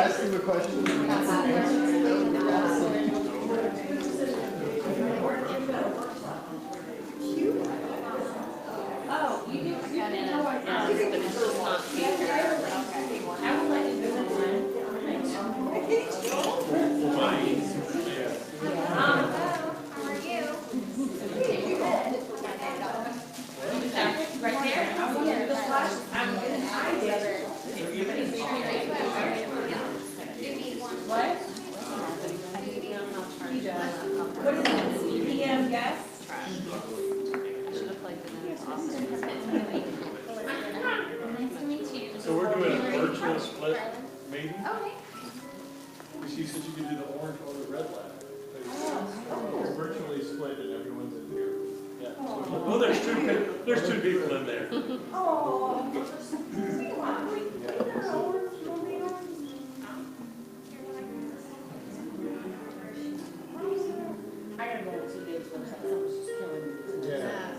ask them a question. Oh, you do. But it's just not featured. I will let you know one. How are you? Right there? What? What is it? PM guest? Nice to meet you. So we're doing a virtual split meeting. Okay. She said you could do the orange or the red lab. It's virtually split and everyone's in here. Yeah. Well, there's two people in there. I gotta go in 2 days when someone's just killing me. Yeah.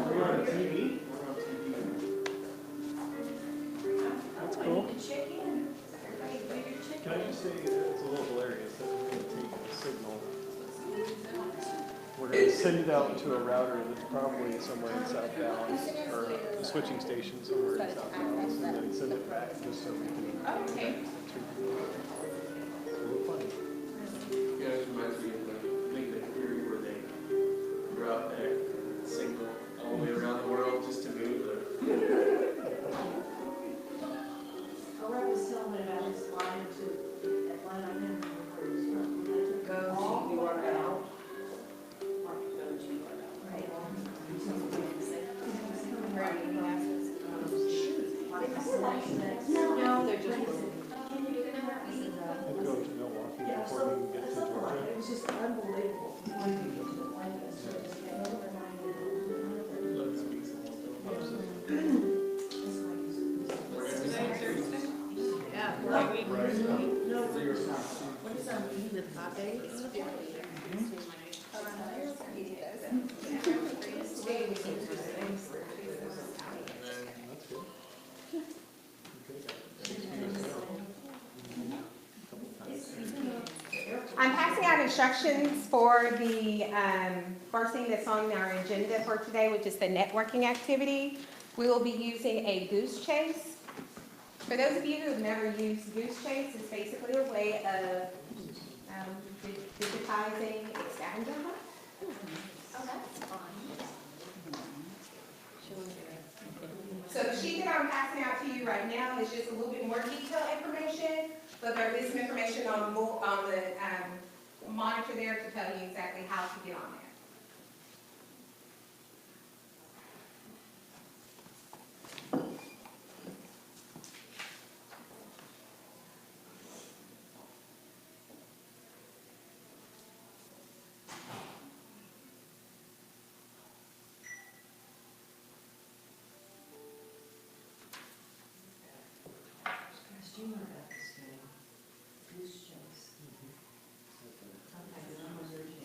We're on TV. That's cool. Can I just say, it's a little hilarious that we're going to take a signal. We're going to send it out to a router that's probably somewhere in South Dallas, or a switching station somewhere in South Dallas, and then send it back just so we can. Okay. It's a little funny. You guys reminds me of the theory where they route that signal all the way around the world just to move the. Rob was telling me about his flying to Atlanta. I can't remember where he was from. Go to URL. Right. No, they're just. I'd go to Milwaukee before we can get to Georgia. It was just unbelievable. Yeah. No, what is our meeting in 5 days? That's good. I'm passing out instructions for the first thing that's on our agenda for today, which is the networking activity. We will be using a goose chase. For those of you who have never used goose chase, it's basically a way of digitizing a scavenger hunt. Oh, that's fun. So the sheet that I'm passing out to you right now is just a little bit more detailed information, but there is some information on the monitor there to tell you exactly how to get on there. Do you know about this game? Goose chase. Okay, I'm researching.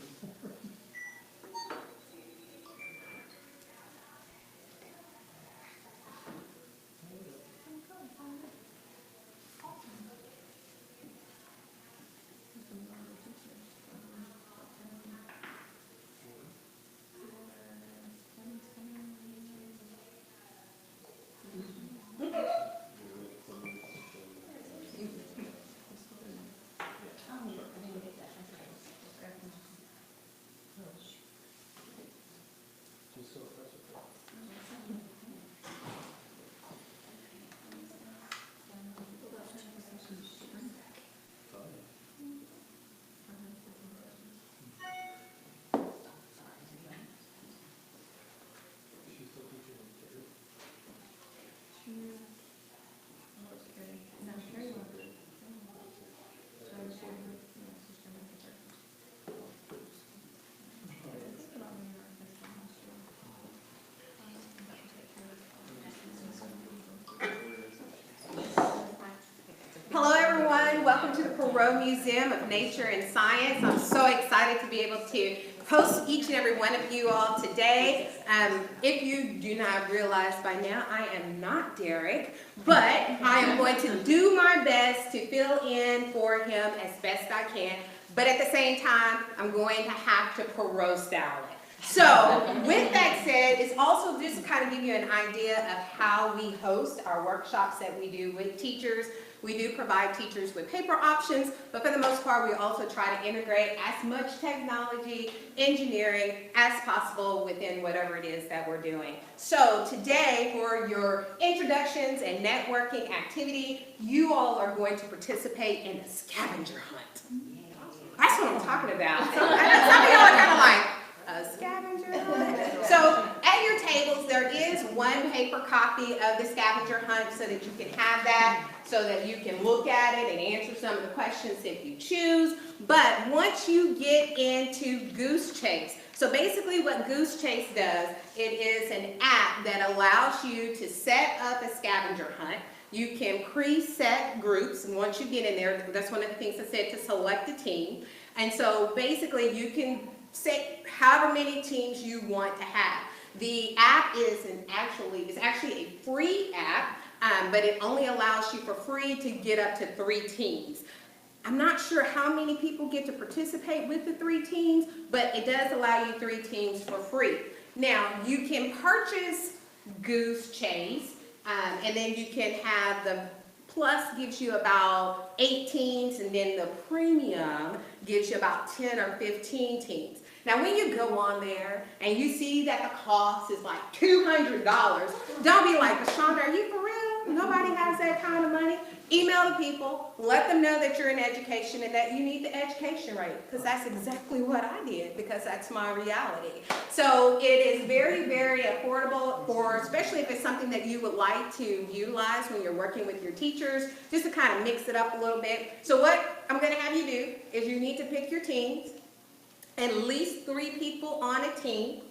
welcome to the Perot Museum of Nature and Science. I'm so excited to be able to host each and every one of you all today. If you do not realize by now, I am not Derek, but I am going to do my best to fill in for him as best I can. But at the same time, I'm going to have to Perot style it. So with that said, it's also just to kind of give you an idea of how we host our workshops that we do with teachers. We do provide teachers with paper options, but for the most part, we also try to integrate as much technology, engineering as possible within whatever it is that we're doing. So today, for your introductions and networking activity, you all are going to participate in a scavenger hunt. That's what I'm talking about. I know some of y'all are kind of like, a scavenger hunt. So at your tables, there is one paper copy of the scavenger hunt so that you can have that, so that you can look at it and answer some of the questions if you choose. But once you get into Goose Chase, so basically what Goose Chase does, it is an app that allows you to set up a scavenger hunt. You can preset groups, and once you get in there, that's one of the things I said, to select a team. And so basically you can set however many teams you want to have. The app is actually a free app, but it only allows you for free to get up to 3 teams. I'm not sure how many people get to participate with the 3 teams, but it does allow you 3 teams for free. Now, you can purchase Goose Chase, and then you can have the Plus gives you about 8 teams, and then the Premium gives you about 10 or 15 teams. Now, when you go on there and you see that the cost is like $200, don't be like, Shonda, are you for real? Nobody has that kind of money. Email the people, let them know that you're in education and that you need the education rate, because that's exactly what I did, because that's my reality. So it is very, very affordable for, especially if it's something that you would like to utilize when you're working with your teachers, just to kind of mix it up a little bit. So what I'm going to have you do is you need to pick your teams, at least 3 people on a team.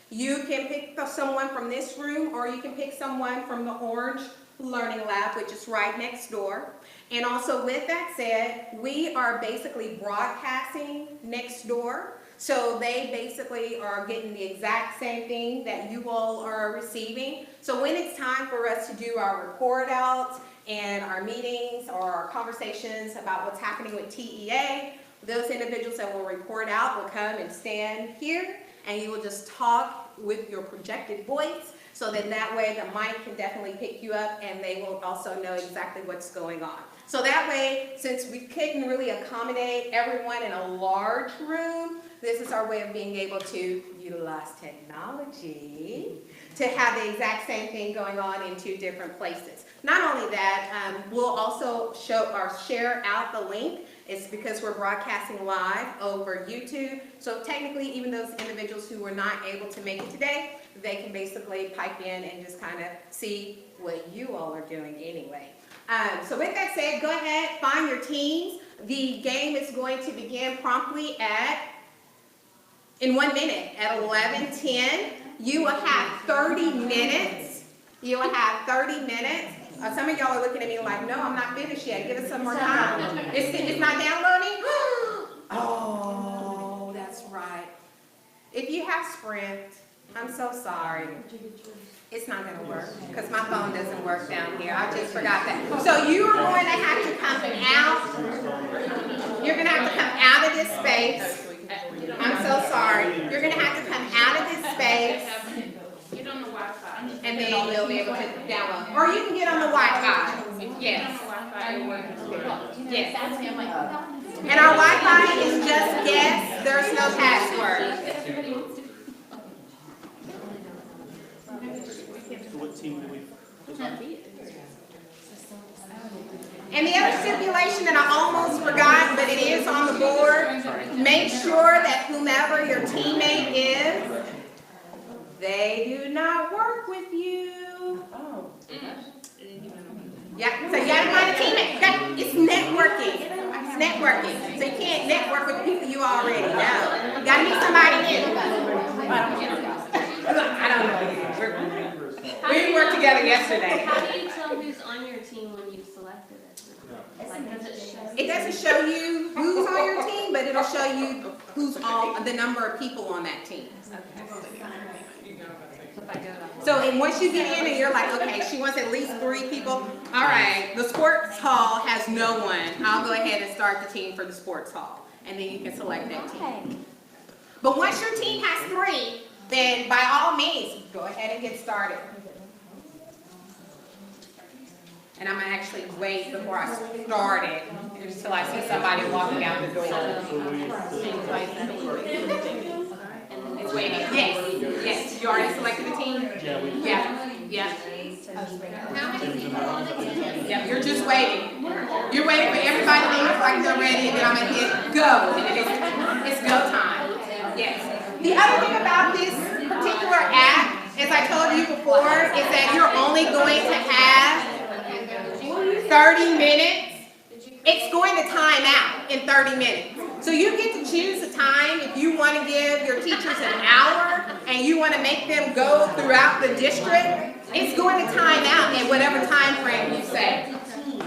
You can pick someone from this room, or you can pick someone from the Orange Learning Lab, which is right next door. And also with that said, we are basically broadcasting next door. So they basically are getting the exact same thing that you all are receiving. So when it's time for us to do our report outs and our meetings or our conversations about what's happening with TEA, those individuals that will report out will come and stand here, and you will just talk with your projected voice, so that way the mic can definitely pick you up, and they will also know exactly what's going on. So that way, since we couldn't really accommodate everyone in a large room, this is our way of being able to utilize technology to have the exact same thing going on in 2 different places. Not only that, we'll also share out the link. It's because we're broadcasting live over YouTube. So technically, even those individuals who were not able to make it today, they can basically pipe in and just kind of see what you all are doing anyway. So with that said, go ahead, find your teams. The game is going to begin promptly in 1 minute at 11:10. You will have 30 minutes. You will have 30 minutes. Some of y'all are looking at me like, no, I'm not finished yet. Give us some more time. It's not downloading? Oh, that's right. If you have Sprint, I'm so sorry. It's not going to work because my phone doesn't work down here. I just forgot that. So you are going to have to come out. You're going to have to come out of this space. I'm so sorry. You're going to have to come out of this space. Get on the Wi-Fi. And then you'll be able to download. Or you can get on the Wi-Fi. Yes. Yes. And our Wi-Fi is just guess. There's no password. So what team do we? And the other stipulation that I almost forgot, but it is on the board, make sure that whomever your teammate is, they do not work with you. Oh. Yeah, so you gotta find a teammate. It's networking. It's networking. So you can't network with people you already know. You gotta meet somebody new. I don't know. We didn't work together yesterday. How do you tell who's on your team when you've selected it? Like, does it show? It does doesn't show you who's on your team, but it'll show you who's all, the number of people on that team. So and once you get in and you're like, okay, she wants at least 3 people. All right, the sports hall has no one. I'll go ahead and start the team for the sports hall. And then you can select that team. But once your team has 3, then by all means, go ahead and get started. And I'm gonna actually wait before I start it until I see somebody walking out the door. It's waiting. Yes, yes. You already selected the team? Yeah. How many people on the team? Yeah, you're just waiting. You're waiting for everybody to look like they're ready, and then I'm gonna hit go. And it's go time. Yes. The other thing about this particular app, as I told you before, is that you're only going to have 30 minutes. It's going to time out in 30 minutes. So you get to choose a time if you want to give your teachers an hour and you want to make them go throughout the district. It's going to time out in whatever time frame you say.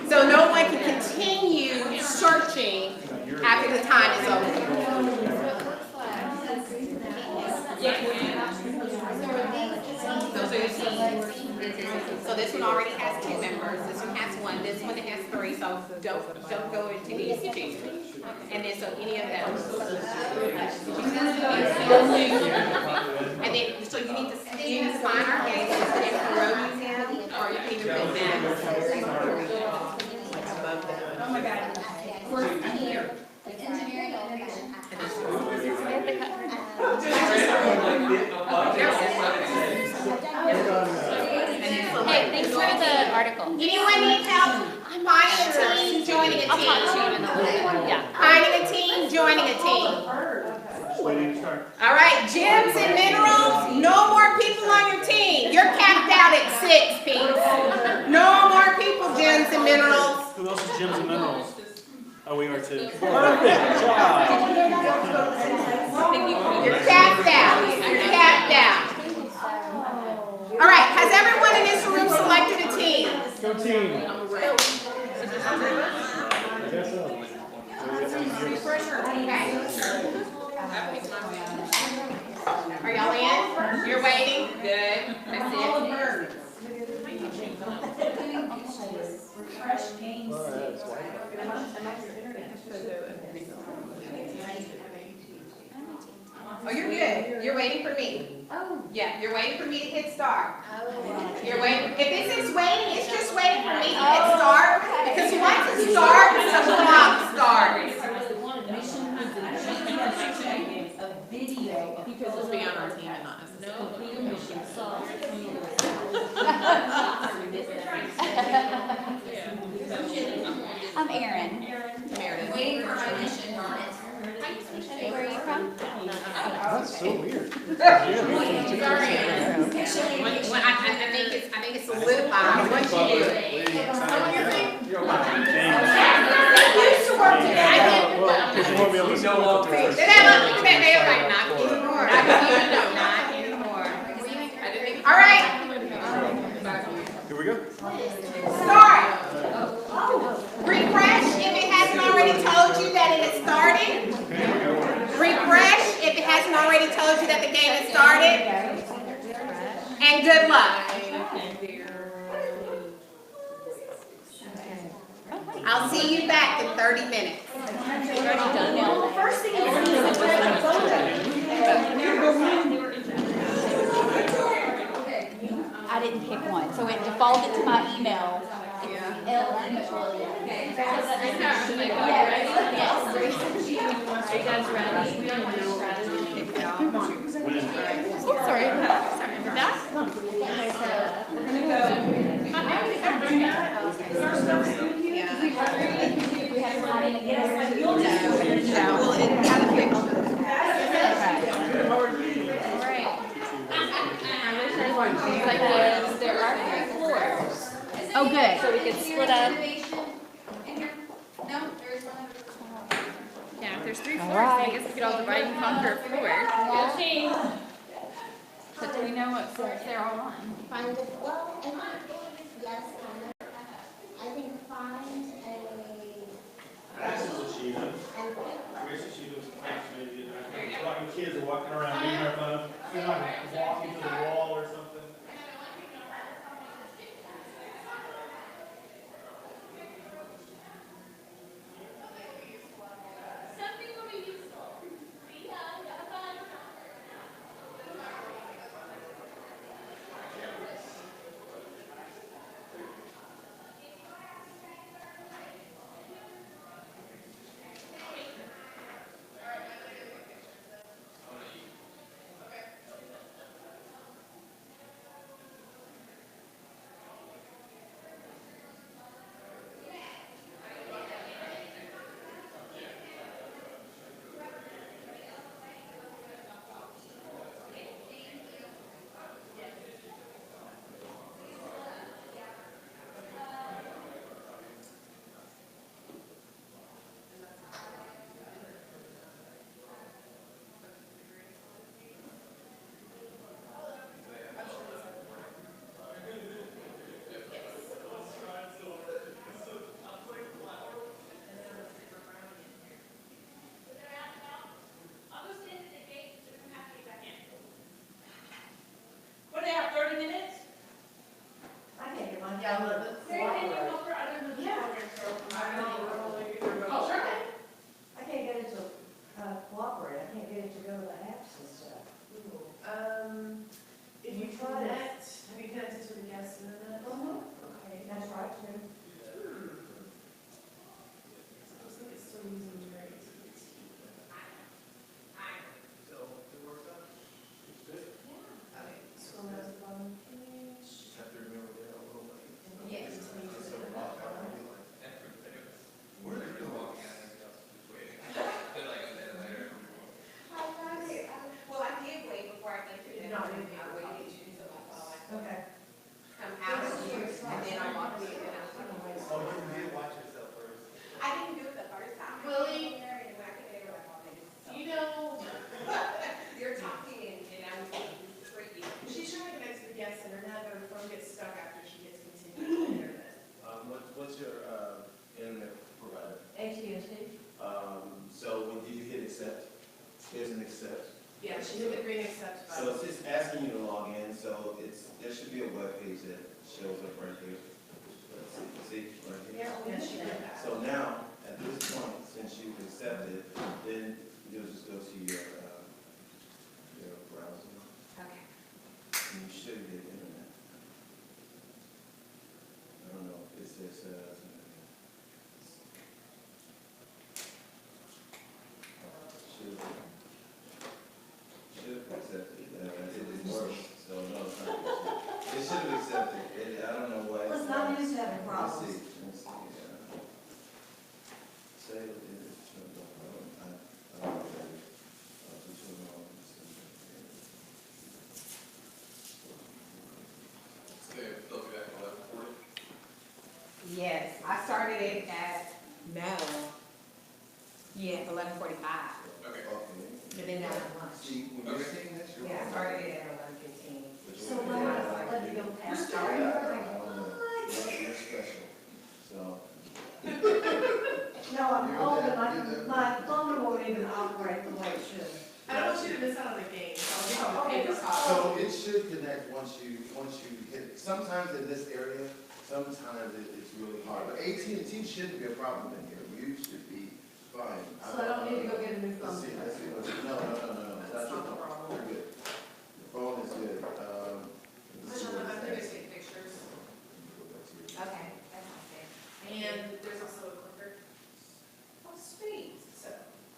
So no one can continue searching after the time is over. Those are your teams. So this one already has 2 members. This one has 1. This one has 3. So don't go into these 2. And then so any of those. And then so you need to find our games in Perot Museum, or you can even put that. Oh my God. We're here. Engineering operation. Hey, thanks for the article. Anyone need help finding a team, joining a team? I'll talk to you in a little bit. Yeah. Finding a team, joining a team. All right, gyms and minerals, no more people on your team. You're capped out at 6, Pete. No more people, gyms and minerals. Who else is gyms and minerals? Oh, we are too. Perfect job. You're capped out. You're capped out. All right, has everyone in this room selected a team? Go team. Are y'all in? You're waiting? Good. That's it. Oh, you're good. You're waiting for me. Oh. Yeah, you're waiting for me to hit start. You're waiting. If this is waiting, it's just waiting for me to hit start. Because once it starts, the clock starts. Because let's be on our team and not I'm Erin. Meredith. Waiting for my mission on it. Hey, where are you from? That's so weird. Sorry. I think it's solidified once you do it. Used to work together. Because you won't be able to see what the They're like, not anymore. Not anymore. All right. Here we go. Start. Refresh if it hasn't already told you that it has started. Refresh if it hasn't already told you that the game has started. And good luck. I'll see you back in 30 minutes. First thing is I didn't pick one, so it defaulted to my email. Sorry. There are 3 floors. Oh, good. So we could split up. No, there's one. Yeah, if there's 3 floors, then I guess we could all divide and conquer a floor. But do we know what floors they're all on? Find a, well, I think, yes, I think find a Wish she was fascinated. Like kids are walking around using their phone. They're not walking to the wall or something. What, they have 30 minutes? I can't get mine. Yeah, Oh, sure. I can't get it to cooperate, I can't get it to go to the apps and stuff. If you tried it. connect, have you connected to the guest internet? Okay, that's right, too. Looks like it's still using Jerry's. Okay, scroll down to the bottom page. Just have to remember that a little bit. Yes, it's me. Well, I did wait before I came through. No, you I waited until I thought Okay. come out of here, and then I walked in and I was like, Oh, you did watch yourself first. I didn't do it the first time. Willie? And when I came there, like, oh, they just- You know, You're talking and I was like, this is freaky. she's trying to connect to the guest internet, but her phone gets stuck after she gets continued to the internet. What's your, internet provider? AT&T. So when you hit accept, there's an accept. Yeah, she hit the green accept So button. it's just asking you to log in, so there should be a web page that shows up right here. Let's see, right here. Yeah, she did that. So now, at this point, since you've accepted, then you'll just go to your browser, Okay. and you should get internet. I don't know, it says, should have accepted, it didn't work, so no, it's not. It should have accepted, I don't know why. Well, it's not used to having problems. Let's see, Say it is, I don't know. Yes, I started it at, no. Yeah, 11:45. Okay. But then now I'm lunch. See, when you're saying that, you're. Yeah, I started it at 11:15. So let it go past. You're special, so. No, I'm old and my phone won't even operate the way it should. I don't want you to miss out on the game, so I'll give you the paper copy. So it should connect once you hit, sometimes in this area, sometimes it's really hard, but AT&T shouldn't be a problem in here, you should be fine. So I don't need to go get a new phone. Let's see, no, that's not the problem, you're good. The phone is good, let's see what I'm it gonna says. take pictures. Okay, that's not fair. And there's also a clicker. Oh, sweet. So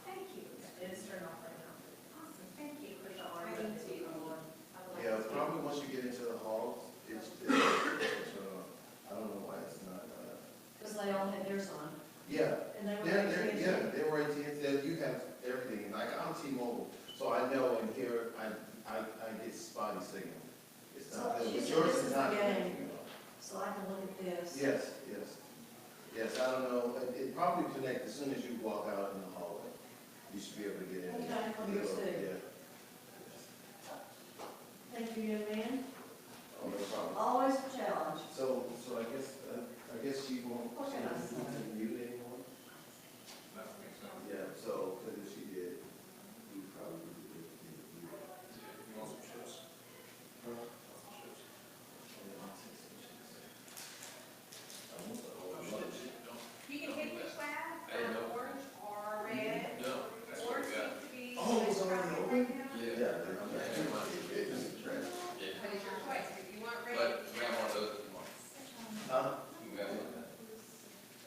Thank you. it is turned off right now. Awesome, thank you. Push the arm button to be on. Yeah, probably once you get into the halls, I don't know why it's not, Because they all had theirs on. yeah. And they were AT&T. They were AT&T, you have everything, like I'm T-Mobile, so I know in here, I get spotty signal. It's not, So she but said yours this is is not. the game. connecting at all. So I can look at this. Yes, I don't know, it probably connect as soon as you walk out in the hallway, you should be able to get in. Okay, let me see. Yeah. Thank you, young man. Oh, no problem. Always a challenge. So I guess she won't, Okay. mute anymore? Yeah, so there's too much, it's trash. But it's your choice, if you want red. But we have one of those if you want. Huh? You got one of that.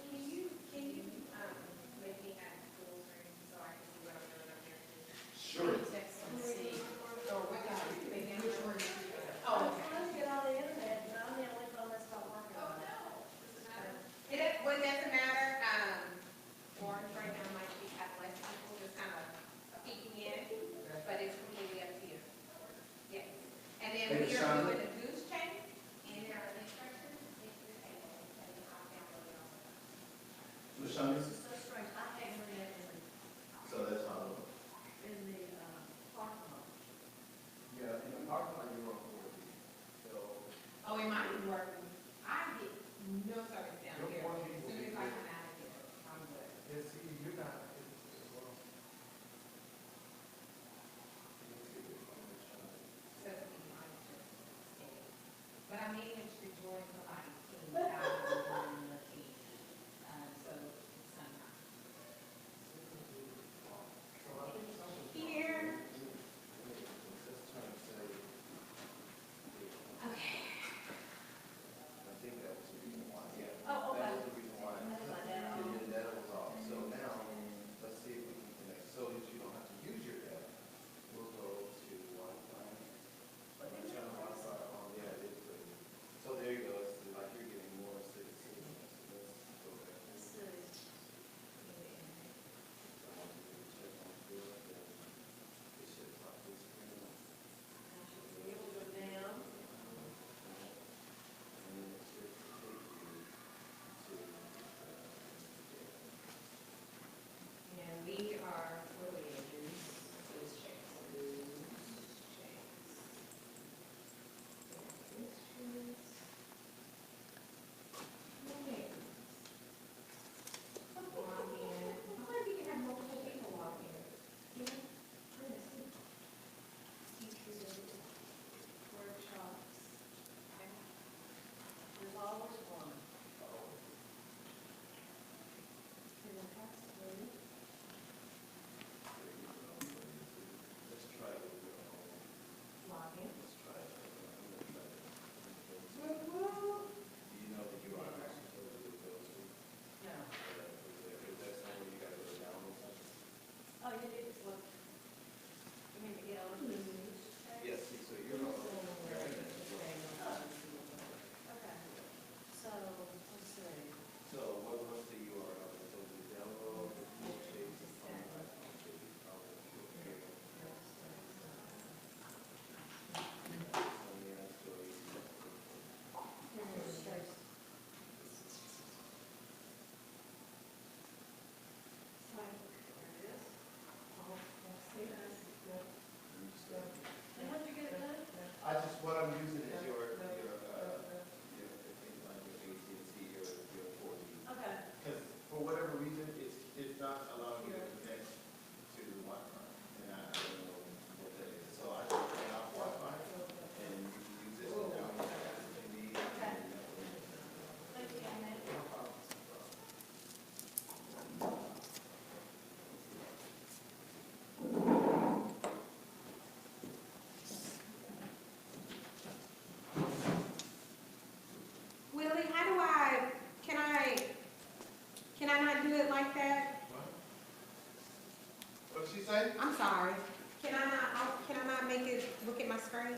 Can you, make me add full screen so I can see what I'm doing up here? Sure. Text and see. Or what kind of thing? Which one? Oh, I'm trying to get on the internet, but I'm the only one that's not working on it. Well, it doesn't matter, Orange right now might be have less people just kind of peeking in, but it's completely up to you. Yes. And then Hey, we are Shonda. doing a goose chase, and there are instructions, if you're able, that you opt out of it also. LaShawn, This is so strange, I have internet so that's how. in the, parking lot. Yeah, in the parking lot, you're on board. So. Oh, it might be working. I get no service down Your here. one As people soon as get I it. come out of here, I'm good. Yeah, see, you're not. Doesn't mean I'm just staying. But I managed to join somebody's team without even joining the team. So it's sometimes. Here. Okay. I think that was the reason why, yeah. Oh, okay. That was the reason why. That's my dad. And your data was off. So now, let's see if we can connect. So that you don't have to use your data, we'll go to Wi-Fi. Turn the Wi-Fi on, yeah, it is pretty. So there you go, it's like you're getting more city signals. So let's go back. Let's see. I want you to check on good, then it should pop this screen. I should be able to go down. And then it should take you to, And we are, what are we gonna do? Goose chase. Goose chase. Goose chase. Okay. Log in. I wonder if you can have multiple people log in. Yeah. Let's see. Teachers, workshops. Okay. There's always one. And the password. let's try it with your own. Log in. Let's try it. I'm gonna try it. Woo-woo. Do you know that you are actually supposed to go to? No. If that's not where you gotta go to download something? Oh, you did this one. You mean to get on the news? Yes, see, so you're on. Okay. So, let's see. So what's the URL? So the download, the full page, the And when did you get it done? what I'm using is your things like your AT&T, your 4G. Okay. Because for whatever reason, it's not allowing you to connect to Wi-Fi, and I don't know what that is. So I just turn off Wi-Fi, and you can use this to download apps that you need. Okay. Thank you, Anna. No problem. Willie, can I not do it like that? What did she say? I'm sorry. Can I not make it look at my screen?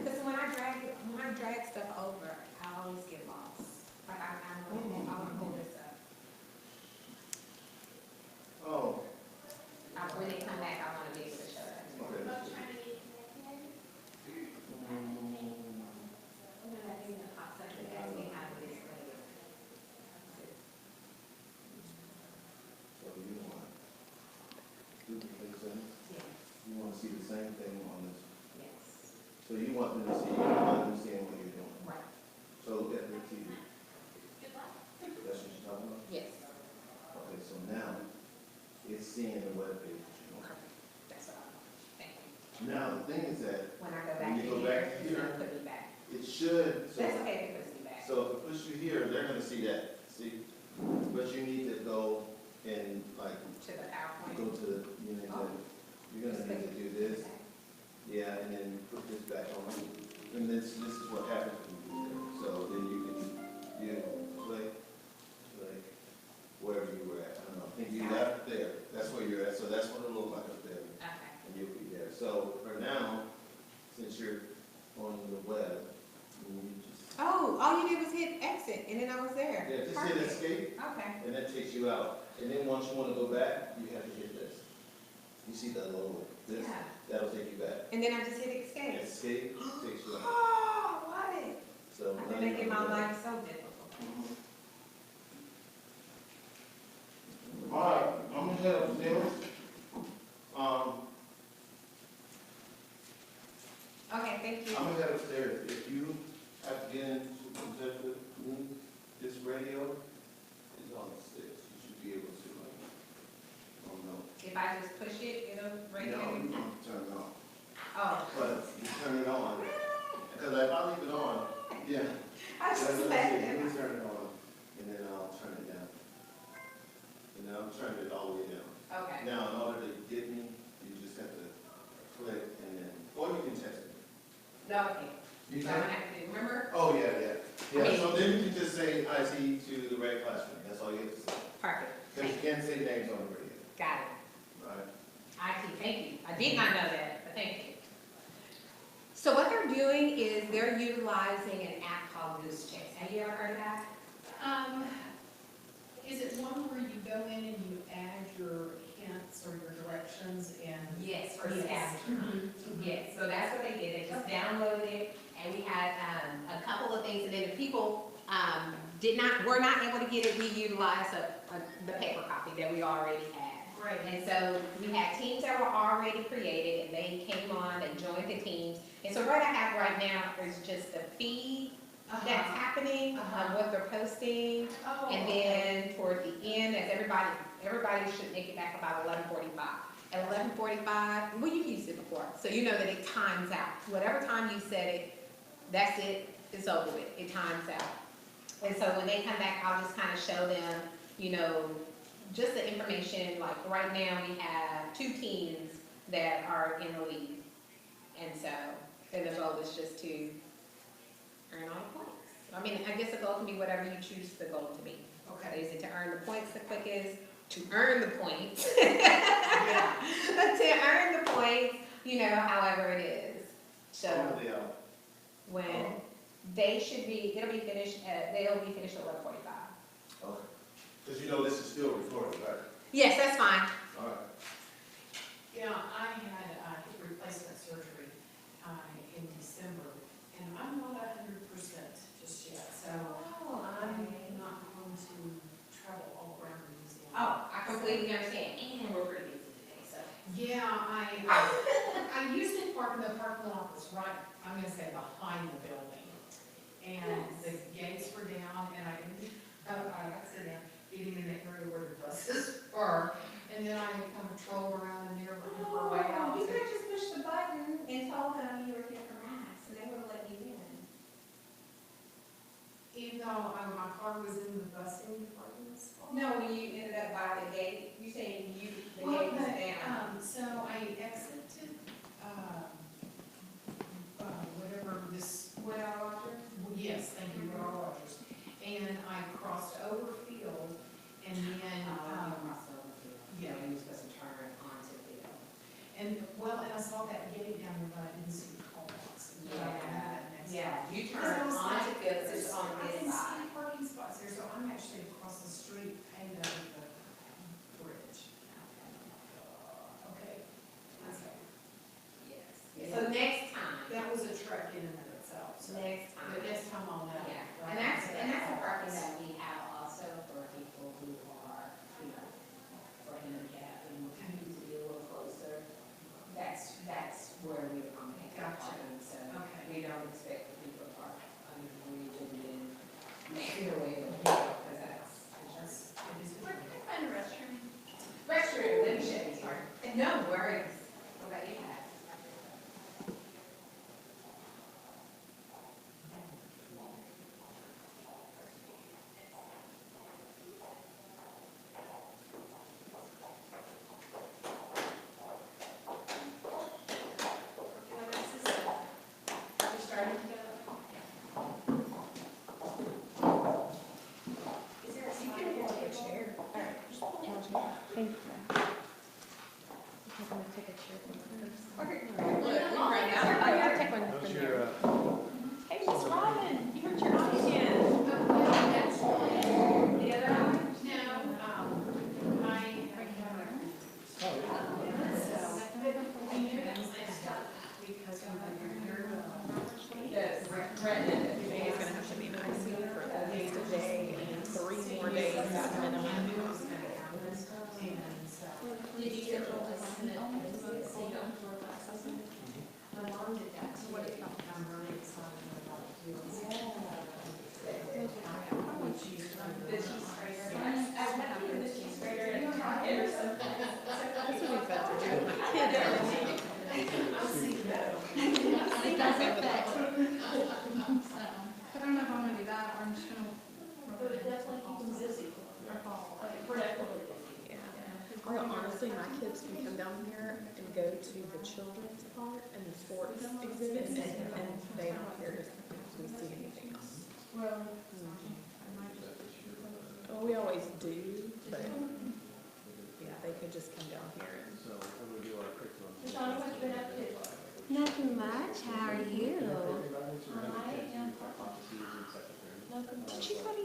Because when I drag stuff over, I always get lost. Like I want to pull this up. Oh, When they come back, I want to be able to show that. okay. And then that thing that pops up and asks me how to display it. So you want duplicate things? Yes, You want to see the same thing on this? yes, So you want them to see, you want them to see what you're doing? right, So look at the TV. That's what you're talking about? yes. Okay, so now, it's seeing the webpage. Okay, that's what I want. Thank you. Now, the thing is that, When I go back When you in go here, back it's here, gonna put me back. it should, so, That's okay if it puts me back. so if it puts you here, they're gonna see that, see? But you need to go and like, To the PowerPoint. go to the, you know, Oh. you're gonna need to do this, and this is what happens when you do there. So then you can, play, wherever you were at. I don't know, I think you left there, that's where you're at, so that's what it'll look like up there, Okay. and you'll be there. So for now, since you're on the web, you just, Oh, all you did was hit exit, and then I was there. yeah, just hit Perfect. escape, Okay. and that takes you out. And then once you wanna go back, you have to hit this. You see that logo, this, Yeah. that'll take you back. And then I just hit escape. Escape takes you out. Oh, what it? So. I've been making my life so difficult. All right, I'm gonna head upstairs. Okay, thank you. I'm gonna head upstairs. If you have to get into contact with me, this radio is on the stairs. You should be able to, know. If I just push it, it'll ring No, every you time. can turn it off. Oh. But you turn it on. Because if I leave it on, yeah. I just Let let me it. turn it on, and then I'll turn it down. And then I'll turn it all the way down. Okay. Now, in order to get me, you just have to click and then, or you can text me. No, okay. You So can? I'm gonna have to, remember? Oh, yeah. Yeah, so then you can just say IT to the right classroom. That's all you have to say. Perfect. Because you can't say names on the radio, Got it. right? IT, thank you. I did not know that, but thank you. So what they're doing is they're utilizing an app called Goose Chase. Have you ever heard of that? Is it one where you go in and you add your hints or your directions and? Yes, for Yes. scavenger. Yes, so that's what they did. They just downloaded it, and we had a couple of things, and then if people were not able to get it, we utilized the paper copy that we already had. Great. And so we had teams that were already created, and they came on, they joined the teams. And so what I have right now is just the feed that's happening of what they're posting. Oh, And then toward the end, as everybody should make it back about 11:45. At 11:45, well, you've used it before, so you know that it times out. Whatever time you set it, that's it, it's over with, it times out. And so when they come back, I'll just kind of show them, just the information, like right now we have 2 teams that are in the lead. And so, then the goal is just to earn all the points. I mean, I guess the goal can be whatever you choose the goal to be. Okay. Is it to earn the points the quickest, to earn the points? Yeah. To earn the points, however it is. So when they should be, they'll be finished at 11:45. Okay. Because this is still recorded, right? Yes, that's fine. All right. Yeah, I had hip replacement surgery in December, and I'm not 100% just yet, so I'm not going to travel all around the museum. Oh, I completely understand, and we're pretty busy today, so. Yeah, I usually park in the parking lot that's right, I'm gonna say behind the building. And the gates were down, and I got sit down, getting in the area where the buses are, and then I kind of trolled around in there looking for a way out. You could have just pushed the button and told them you were here for mass, and they would have let you in. Even though my car was in the busing department. No, when you ended up by the gate, you saying the Well, gate was but, down. so I exited, whatever this, Well, Roger? yes, thank you, Royal Rogers. And I crossed over field, and then, yeah. You're supposed to turn onto the. And I saw that gate down there, but I didn't see the call box. Yeah, you Because turn I was onto like, Phillips, it's on I this didn't side. see parking spots there, so I'm actually across the street, paying over the bridge. Okay. Okay. Yes. So next time. That was a trek in and of itself, so. Next time. But next time I'll know. Yeah, and that's a parking that we have also for people who are, for handicap and need to be a little closer. That's where we accommodate that Gotcha. parking, so Okay. we don't expect the people to park under the bridge and then make their way over here, because that's just. It is. Find a restroom. Restroom, let me show you, sorry. No worries. What about you, Pat? Are we starting? I'll take one How's from your, there. Hey, Miss Robin, you hurt your eye again. The other eye? No, because the retina, It's gonna have to be in ICU for at least a day and 3 more days at minimum. and so. Did you get told to submit? My mom did that too. I'm really excited about doing that. This would be fun to do with my kids. I don't know if I'm gonna do that, or I'm just gonna. It would definitely keep them busy. Productively. Well, honestly, my kids can come down here and go to the children's part and the sports exhibits, and they don't care if we see anything else. Well, Well, we always do, but yeah, they could just come down here and. so when we do our curriculum. Shauna, what you been up to? Nothing much, how are you? She's got ET.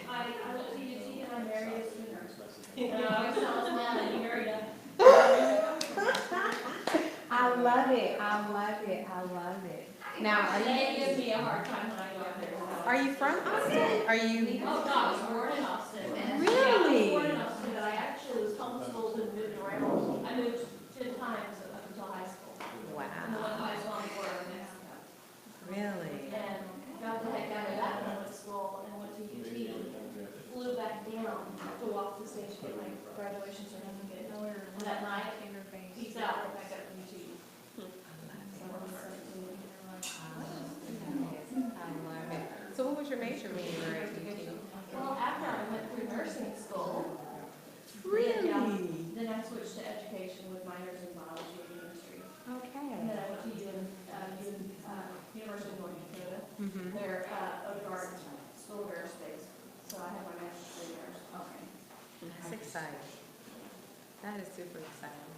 I went to UT and I married a sooner. I was telling Mom and you married a. I love it, I love it, I love it. Now, are They you, give me a hard time when I go up there. Are you from Austin? Are you? Oh, God, I was born in Austin. And Really? I was born in Austin, but I actually was homeschooled and moved around. I moved 10 times up until high school. And the one wow, high school on the border of Mexico. really? And got the heck out of that and went to school and went to UT. Flew back down to walk to the stage to get my graduation certificate. And that night, peace out, went back up to UT. I love it. So what was your major when you were at UT? Well, after I went through nursing school. Really? Then I switched to education with minors in biology and chemistry. And Okay. then I went to University of North Dakota. Mm-hmm. Their Odegaard School of Aerospace. So I have my master's degree there. Okay. That's exciting. That is super exciting.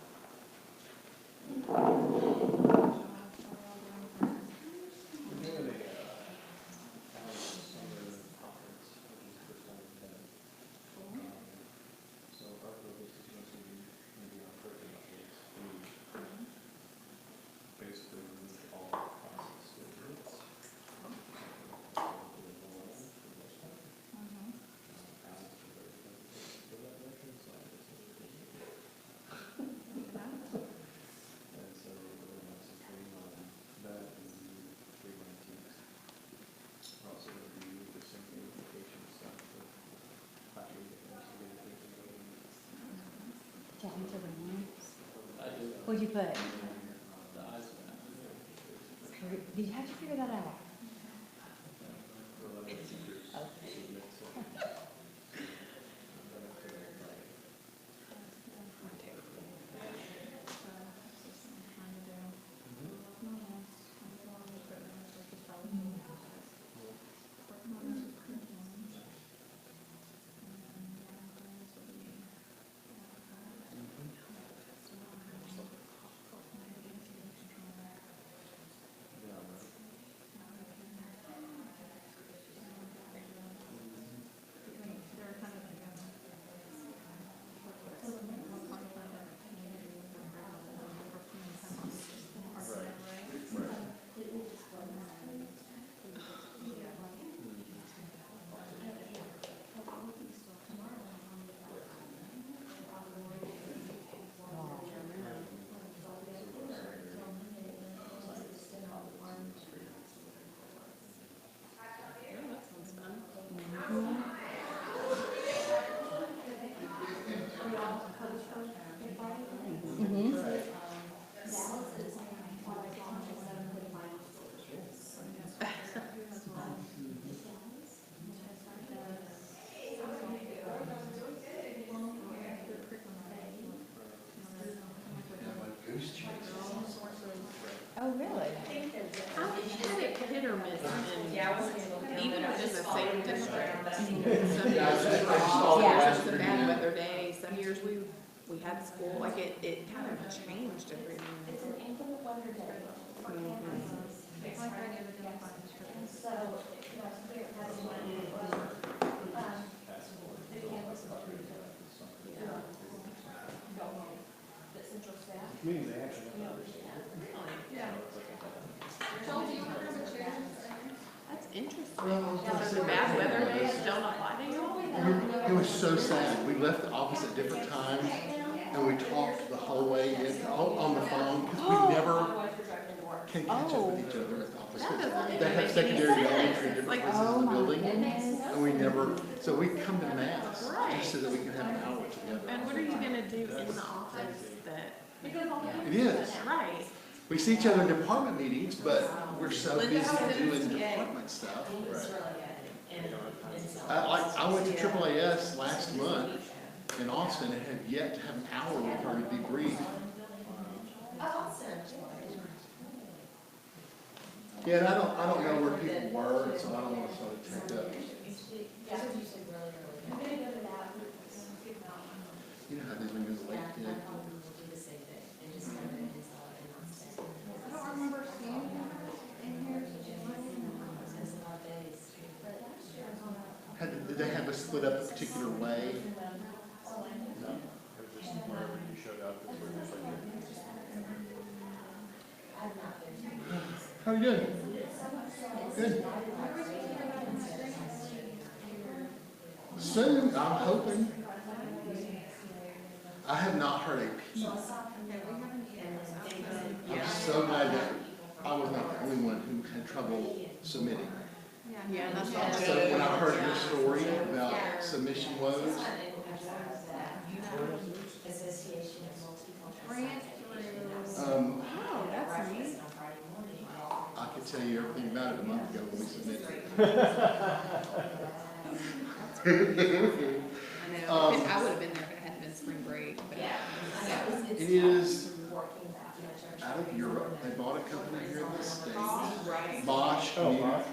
We're doing a, summer conference, which is the first time we've done it. So our focus is mostly going to be on curriculum updates. We basically remove all classes students. And so we're going to have some training on that and training on teams. We're also going to be with some gamification stuff with faculty that wants to get Talking to the ones. What'd you put? Did you have to figure that out? Oh, really? I've had it hit or miss, and even within the same district. Some years we were all, Yeah. just a bad weather day, some years we we had school, like it kind of changed everything. It's an inclement weather day for campuses. It's like I never did find instructions. So, you know, here it has one, the campus is approved to, the central staff. Meaning they actually understand. Yeah. Told you, we're gonna change. That's interesting. So the bad weather days don't apply to you? It was so sad. We left the office at different times and we talked the whole way in, all on the phone, because we never can catch up with each other at the office. That doesn't They even have make any secondary sense. elementary in different Like, places in the building. And we never, so we come to mass Right. just so that we can have an hour together. And what are you gonna do in the office that, It is. right? We see each other in department meetings, but we're so Linda, busy how was it in doing TA? department stuff. I went to AAAS last month in Austin and had yet to have an hour with her to debrief. Yeah, and I don't know where people were, so I don't want to sort of take up. You know how these when you're late, kid. I don't remember seeing her in here. Did they have us split up a particular way? No. It was just wherever you showed up, it's where you're like, How are you doing? Good. Soon, I'm hoping. I have not heard a peep. I'm so glad that I was not the only one who had trouble submitting. Yeah, that's all So good. when I heard your story about submission woes, Oh, that's neat. I could tell you everything about it a month ago when we submitted. I know, I would have been there if it hadn't been spring break, but. It is out of Europe. They bought a company here in the States. Bosch. oh, Bosch?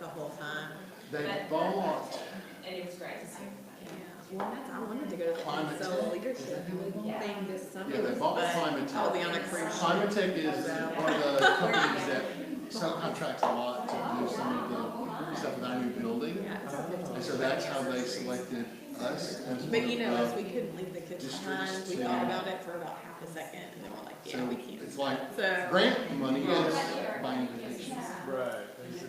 The whole time. They bought Well, I wanted to go to the Climate Excel Tech. leadership thing this summer. Yeah, they bought but Climate Tech. I'll be on a cruise ship. Climatech is one of the companies that subcontracts a lot to do some of the stuff with our new building. Yeah. And so that's how they selected us as one But you know, of as we couldn't leave the kitchen districts behind, we to- thought about it for about half a second, and then we're like, yeah, So we can't. it's like So, grant money is buying invitations. Right.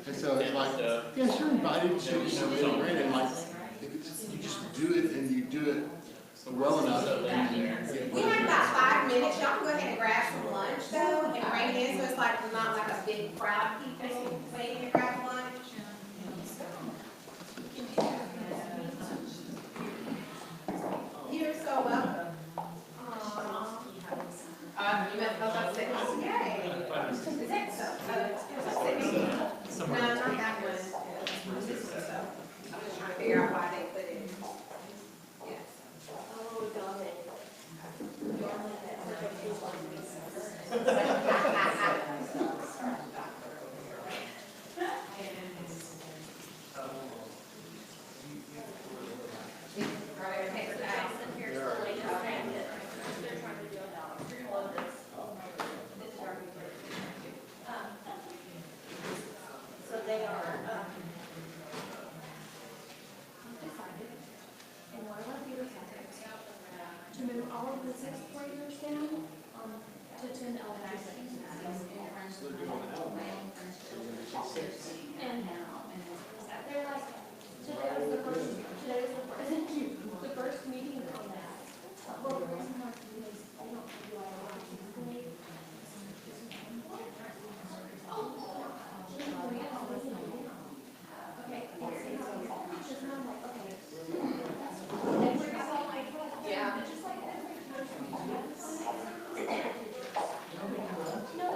And so it's like, yes, you're invited to submit a grant, and like, if it's, you just do it and you do it well enough, and you get We have about 5 minutes, y'all can go ahead and grab some lunch though, and bring it in, so it's like, not like a big crowd of people waiting to grab lunch. You're so welcome. You must go upstairs. Yay. Is that so? No, not that one. This one, so. I'm just trying to figure out why they put it. Yes. Oh, God. So they are, decided, in one of our theater subjects, to move all of the sixth graders down, to attend elementary. And they're like, today was the first, thank you, the first meeting on that. Well, the reason why is because they don't do a lot of things. Okay. And I'm like, okay. And we're just all like, yeah, it's just like every no,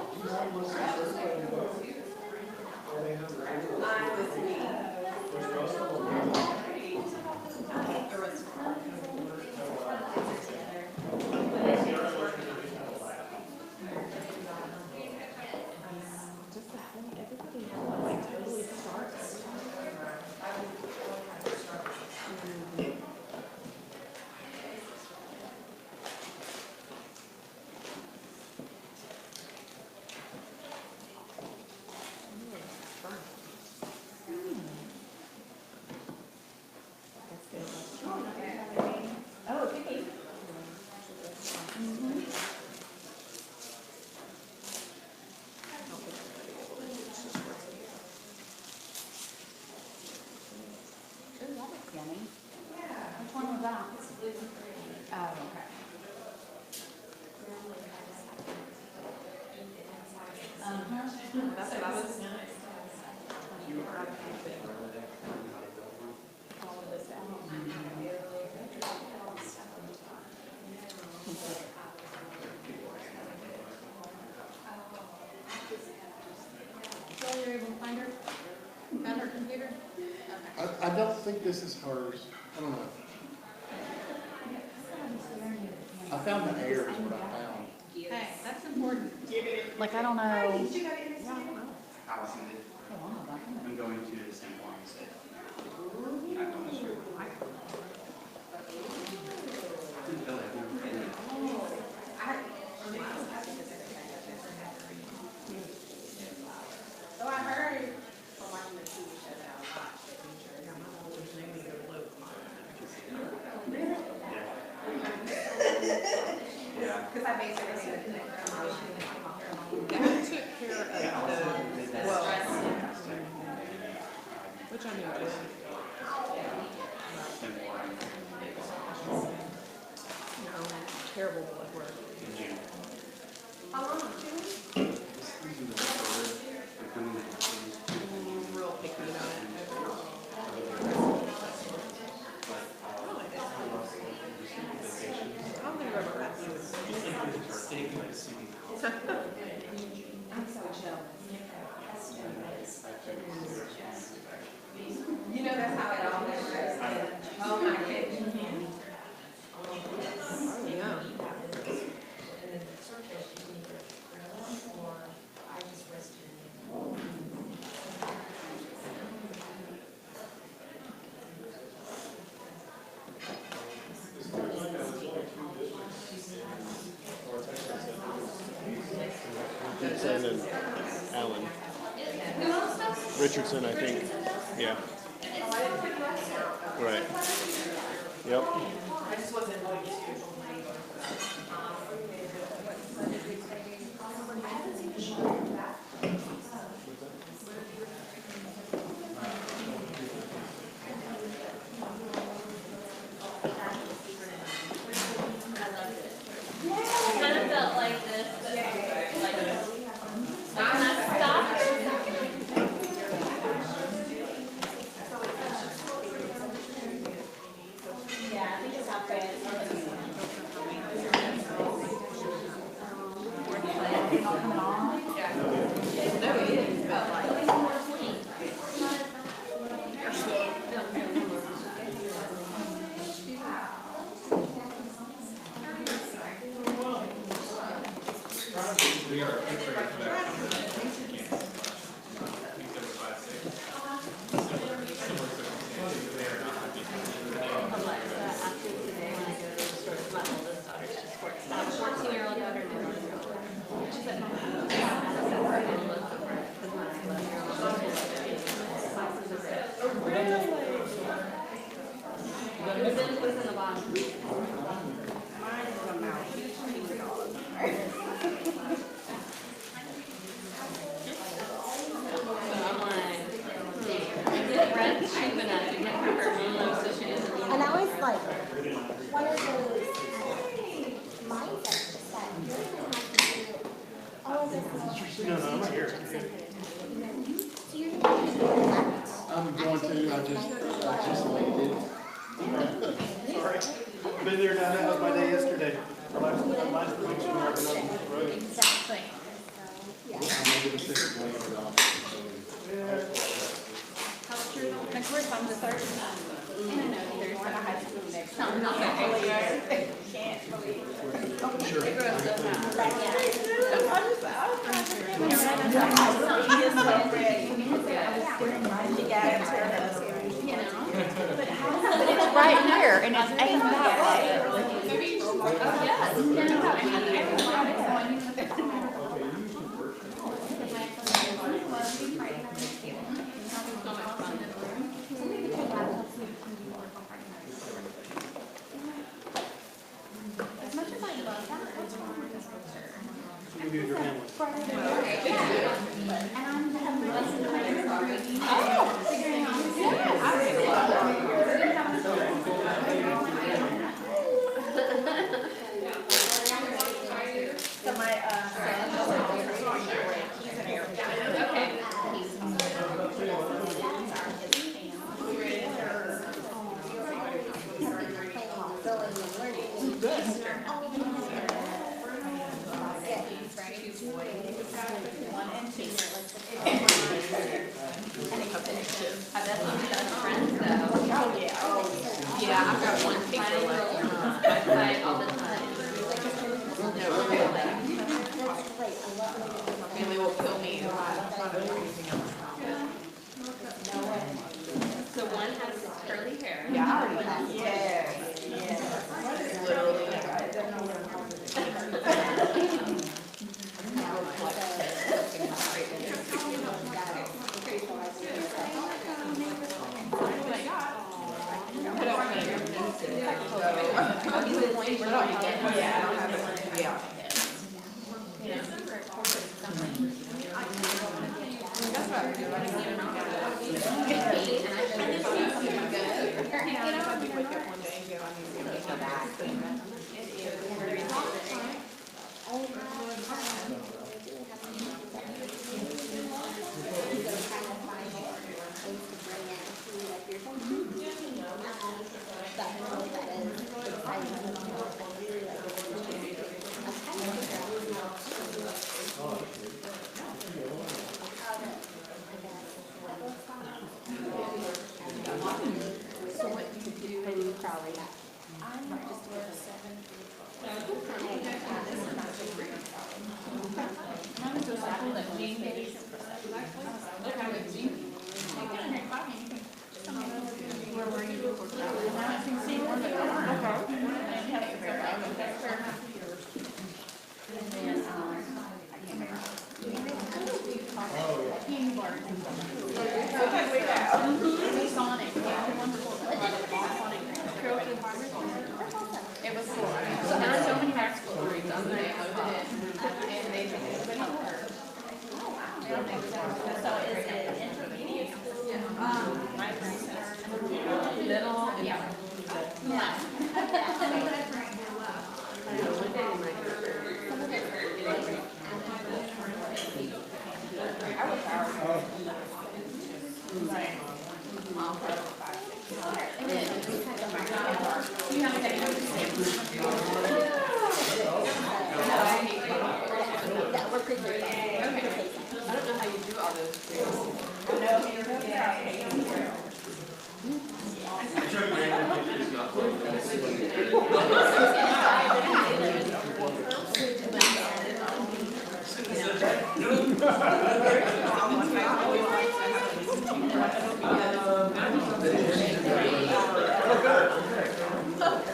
Jenny. Which one was that? Oh, okay. That's what I was. So you're able to find her? Found her computer? I don't think this is hers. I don't know. I found the air is what I found. Hey, that's important. Like, I don't know. Allison did. I'm going to the same one, so. I'm not sure. Didn't feel like we were in it. So I heard. Yeah. Because I basically said that. Who took care of the, well, which I knew was, terrible blood work. How long? 2 weeks? Real picky about it. I don't think I've ever had I'm so jealous. You know that's how it always goes. Oh my goodness. Oh, yeah. Richardson and Allen. Richardson, I think. Yeah. Right. Yep. I just wasn't going to. Kind of felt like this, but like, can I stop for a second? Yeah, I think it's not bad. No, it is, but like, We are entering back. Alexa, after today, when I go to the store with my oldest daughter, she's 14. My 14-year-old daughter never knows. She's at home. I said, we're going to look over it, because my 11-year-old is it was in the bottom. Mine is a mouse. So I'm like, get red cheap enough to get her hormones so she doesn't need And I was like, one of those mindsets just that you're gonna have to do all of this. No, I'm here. So you're gonna do that. I'm going to, I just landed. Sorry. Been there, done that. Was my day yesterday. Last week, we were on the road. Exactly. I made the sixth lane of the office. Next week, I'm the third. And I know there's a high school next time. I'm not gonna believe it. Can't believe it. Sure. They grew up so fast. It's right here, and it's aimed that way. As much as I love that, what's wrong with this picture? You do your family. And I'm having lessons in my figuring out I bet you've done friends though. Yeah, I've got one picture left. I fight all the time. No, really. Family will kill me if I don't do anything else wrong. So one has curly hair. Yeah, I already have. Yes, yes. Literally. It was cool. So now so many high school degrees on there. And they think it's been hard. So is it intermediate school? My friends are little. Yeah. Yeah.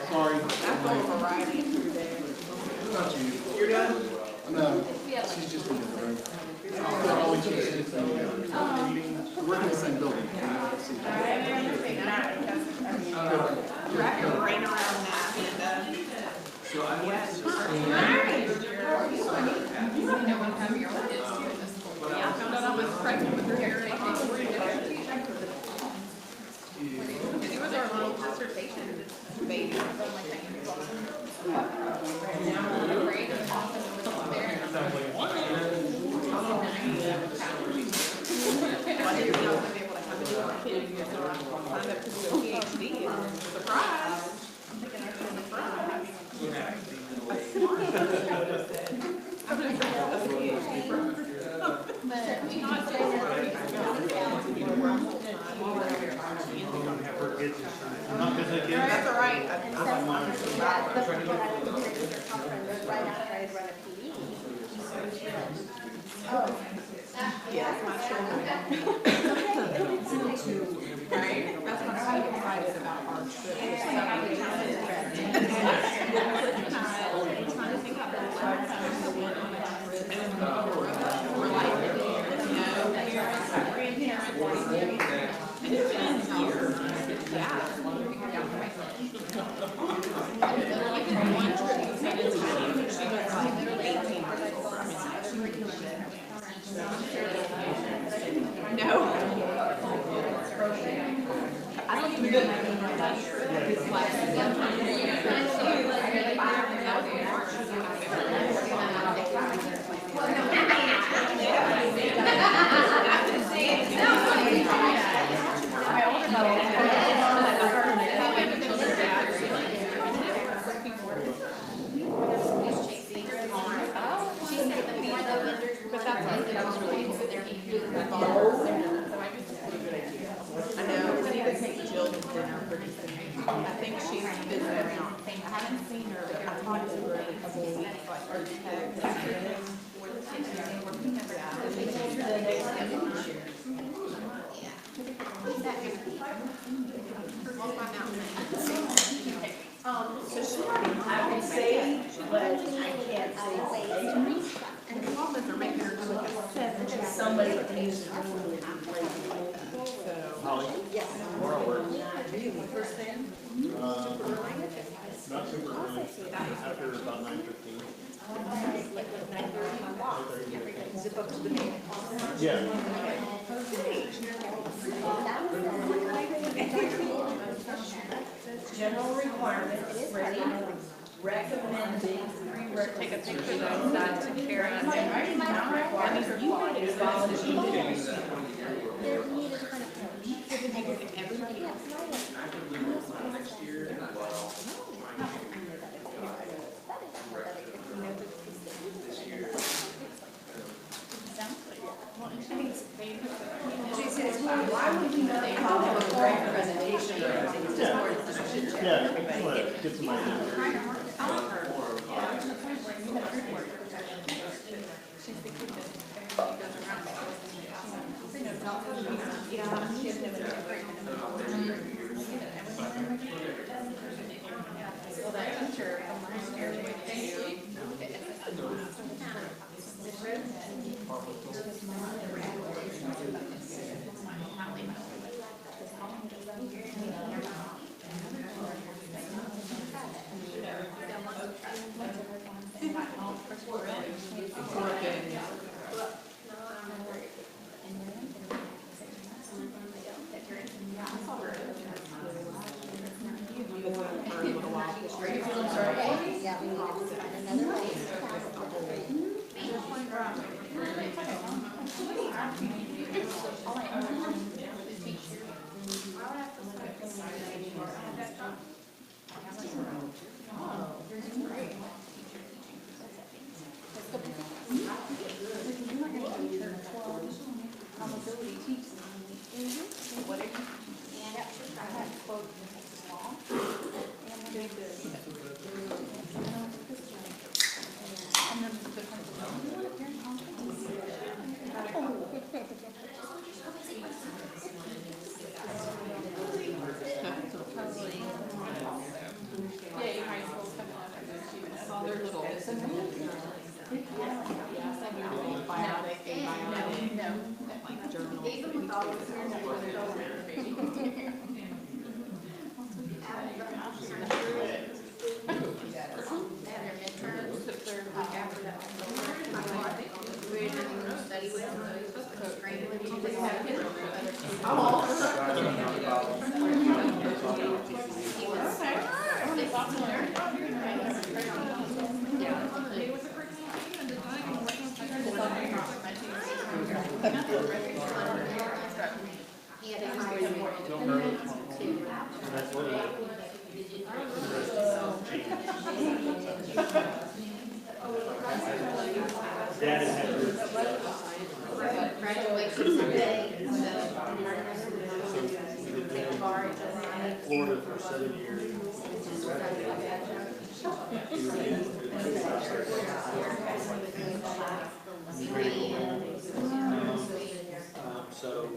Sorry. You're done? No, she's just in the room. Always just sits in the room. We're in the same building. Wrap your brain around that. So I went to Yeah, I found out I was pregnant with her hair. It was our little dissertation baby. That's all right. Yes, my children. Right? That's what I'm so excited about our trip. No. I don't even know But that's like, that was really I think she's been around. I haven't seen her, but I've talked to her in a couple of weeks, like, or text. So she, I would say, but I can't say. And the office are making her do like a 7. Somebody used it. Holly? Yes. Tomorrow works. First thing? Not super early, after about 9:15. Zip up to the main. Yeah. General requirements, recommending, Take a picture of those that took care of. Everybody else. why would we not have a great presentation or anything? It's just more discussion chat. Yeah, I want to get some ideas. Florida for 7 years. So,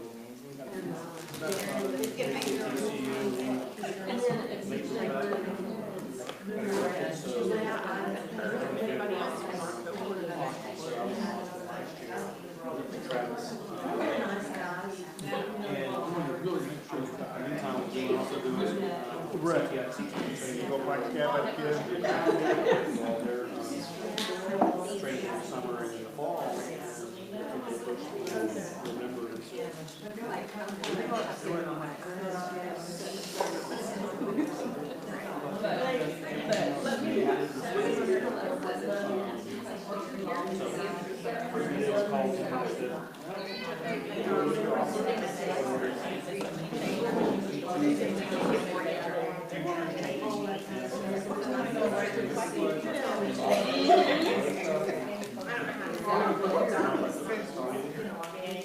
right. You go back to Cabot Kids. While they're training in the summer and in the fall.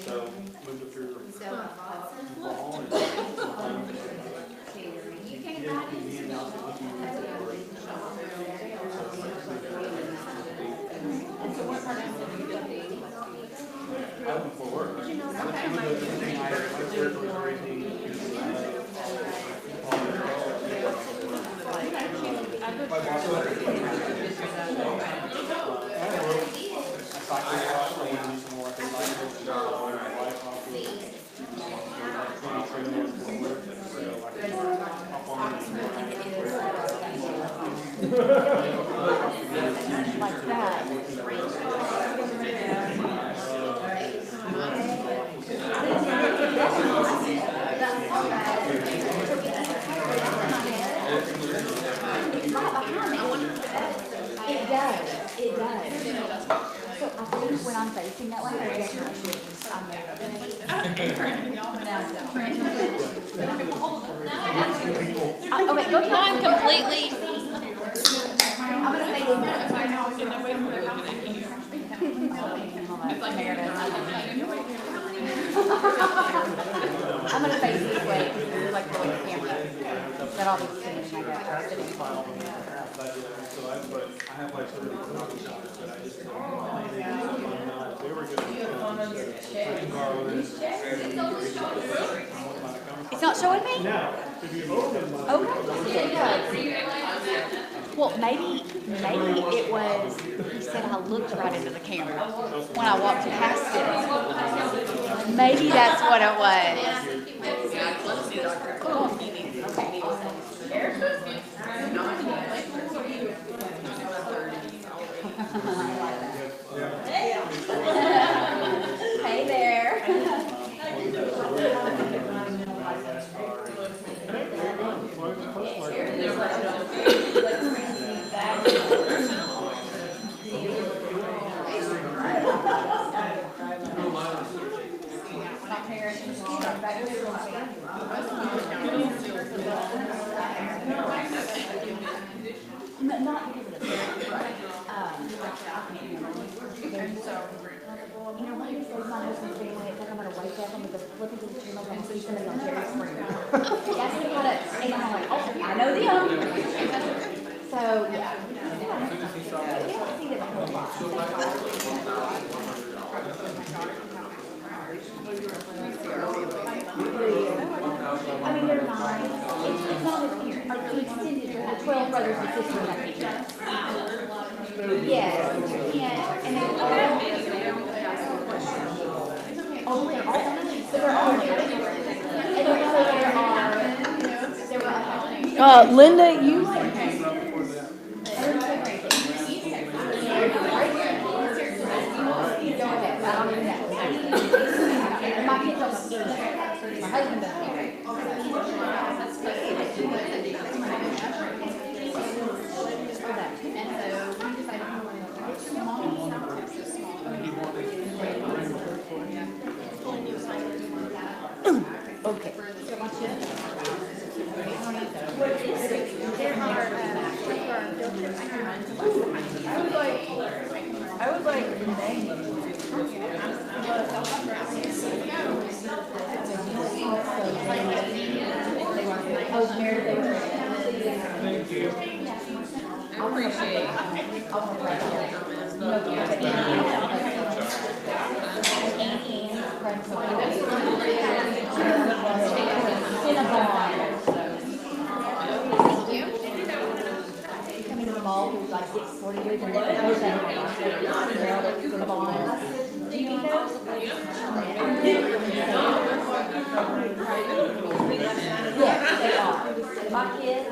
So, moved up here. Before work. Like that. It does, it does. So I think when I'm facing that way, I guess okay, go No, I'm completely, I'm gonna face I'm gonna face this way, because there's like the way camera. That all be sitting like that. So I have like sort of coffee shops that I just they were good. It's not showing me? Now, if you open my. Okay, yeah. Well, maybe it was, he said I looked right into the camera when I walked past it. Maybe that's what it was. Hey there. Not because of the you know, like it says my husband's family, it's like I'm gonna wake up, I'm gonna look into the channel, I'm gonna see somebody on Jerry's screen. That's what kind of, and I'm like, oh, I know them. So, yeah. I see them a whole lot. I mean, they're nine. It's not as parents. It's extended, 12 brothers and sisters, I think. Yes, yeah, and they all. Oh, they're all. So they're all married. And there are. Linda, you. My kids don't see it. My husband doesn't hear it. Okay. I was like, dang. I was married. Thank you. I appreciate it. Coming to the mall, it was like 6:40 years and do you need those? Yes, they are. My kids.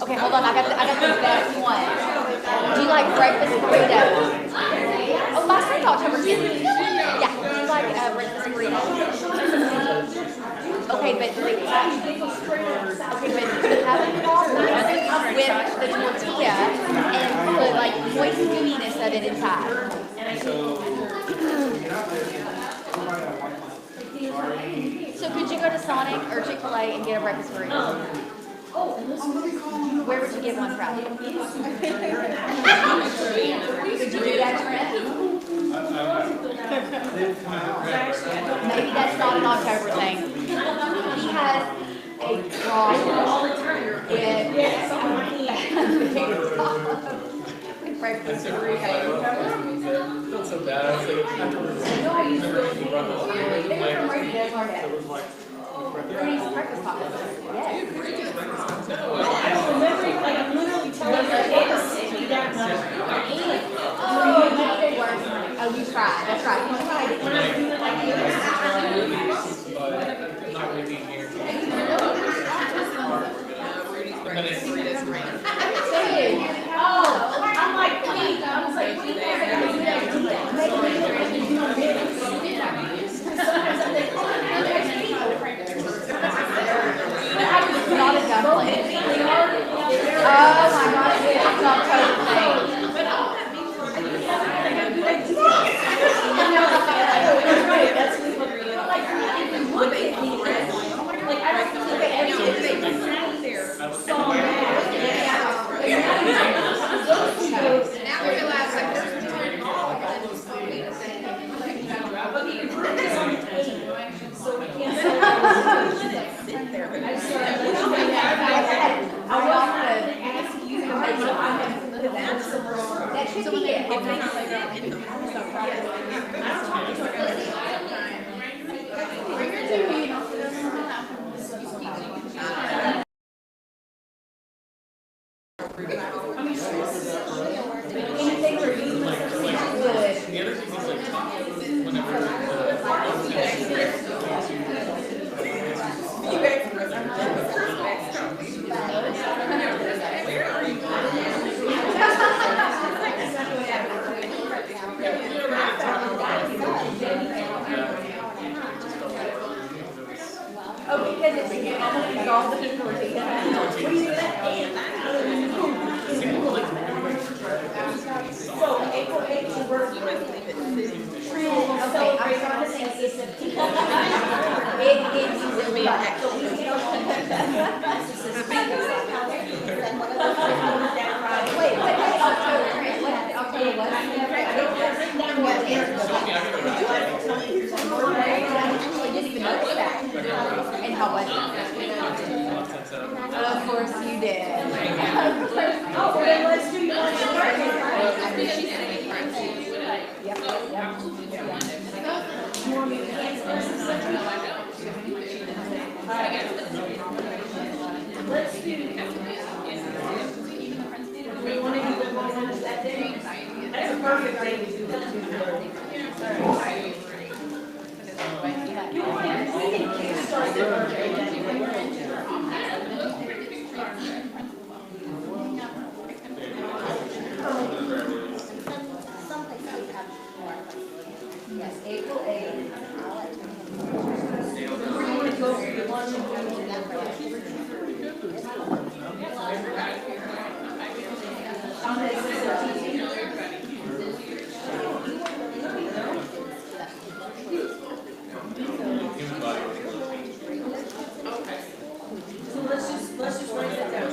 Okay, hold on. I got the best one. Do you like breakfast burritos? Oh, my son's October 10th. Yeah. Do you like breakfast burritos? Okay, but you have it with the tortilla and put like moist gooiness of it inside. So could you go to Sonic or Chick-fil-A and get a breakfast burrito? Where would you get one from? Did you do that, Trent? Maybe that's not an October thing. He has a problem with breakfast burrito. Not so bad. I was like, Rudy's breakfast tacos. Yes. I'm literally telling her, Oh, you tried. That's right. You tried it. not really being here. oh, I'm like, Pete, I was like, Pete, sometimes I think, oh, there's Pete. Not a dumpling. Oh my God, it's an October thing. That's like, look at me. Like, I don't think that everything sat there so bad. Now we realize that there's more involved than just talking. But the improvement is on the table, so we can't sit there. I started, I want to ask you to make some, That should be it. The other thing is like, whenever oh, because it's all the tortilla. So, April 8th, you work with celebrate on the census. Wait, what day? October what? I didn't even notice that. And how was it? Of course you did. Oh, well, then let's do your one. Yep. You want me to cancel this? Let's do. We want to do the one that day. That's a perfect day to do it. You start the birthday that Yes, April 8th. we're going to go for the one. So let's just write that down.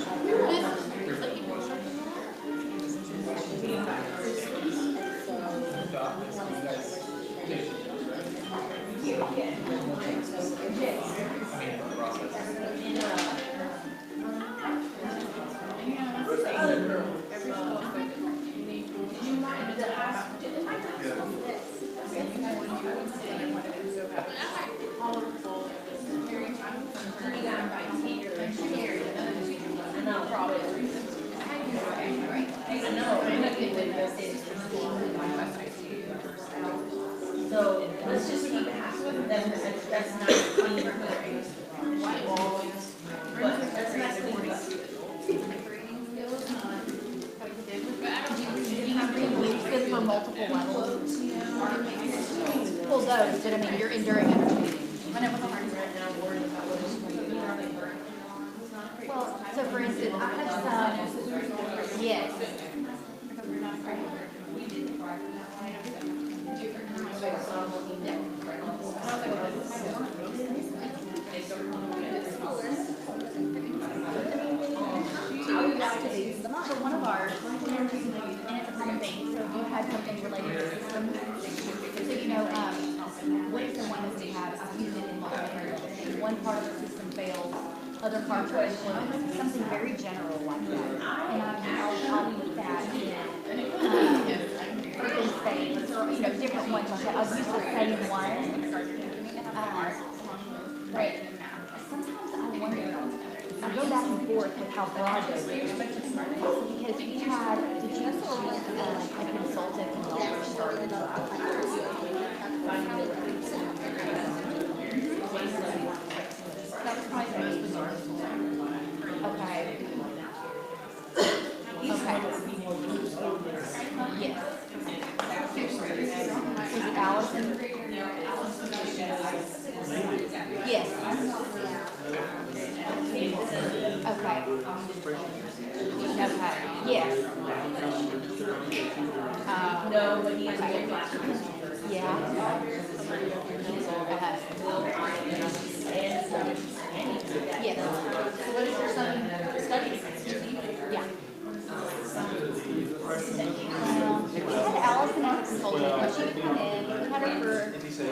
So let's just keep that's not clean. But that's not clean. Good for multiple levels. Well, those, but I mean, you're enduring energy. Well, so for instance, I have some, yes. other parts of employment, something very general like that. And I'll put that in, things that, you know, different ones like that. I'll use the same one. But sometimes I wonder, I go back and forth with how broad this is. Because we had, did you know, a consultant in Walter started? That was probably the most bizarre. Okay. Okay. Yes. Was it Allison? Yes. Okay. Okay. Yes. No, but he is. Yeah. Yes. What is your son studying? Yeah. We had Allison as a consultant, but she would come in, we had her for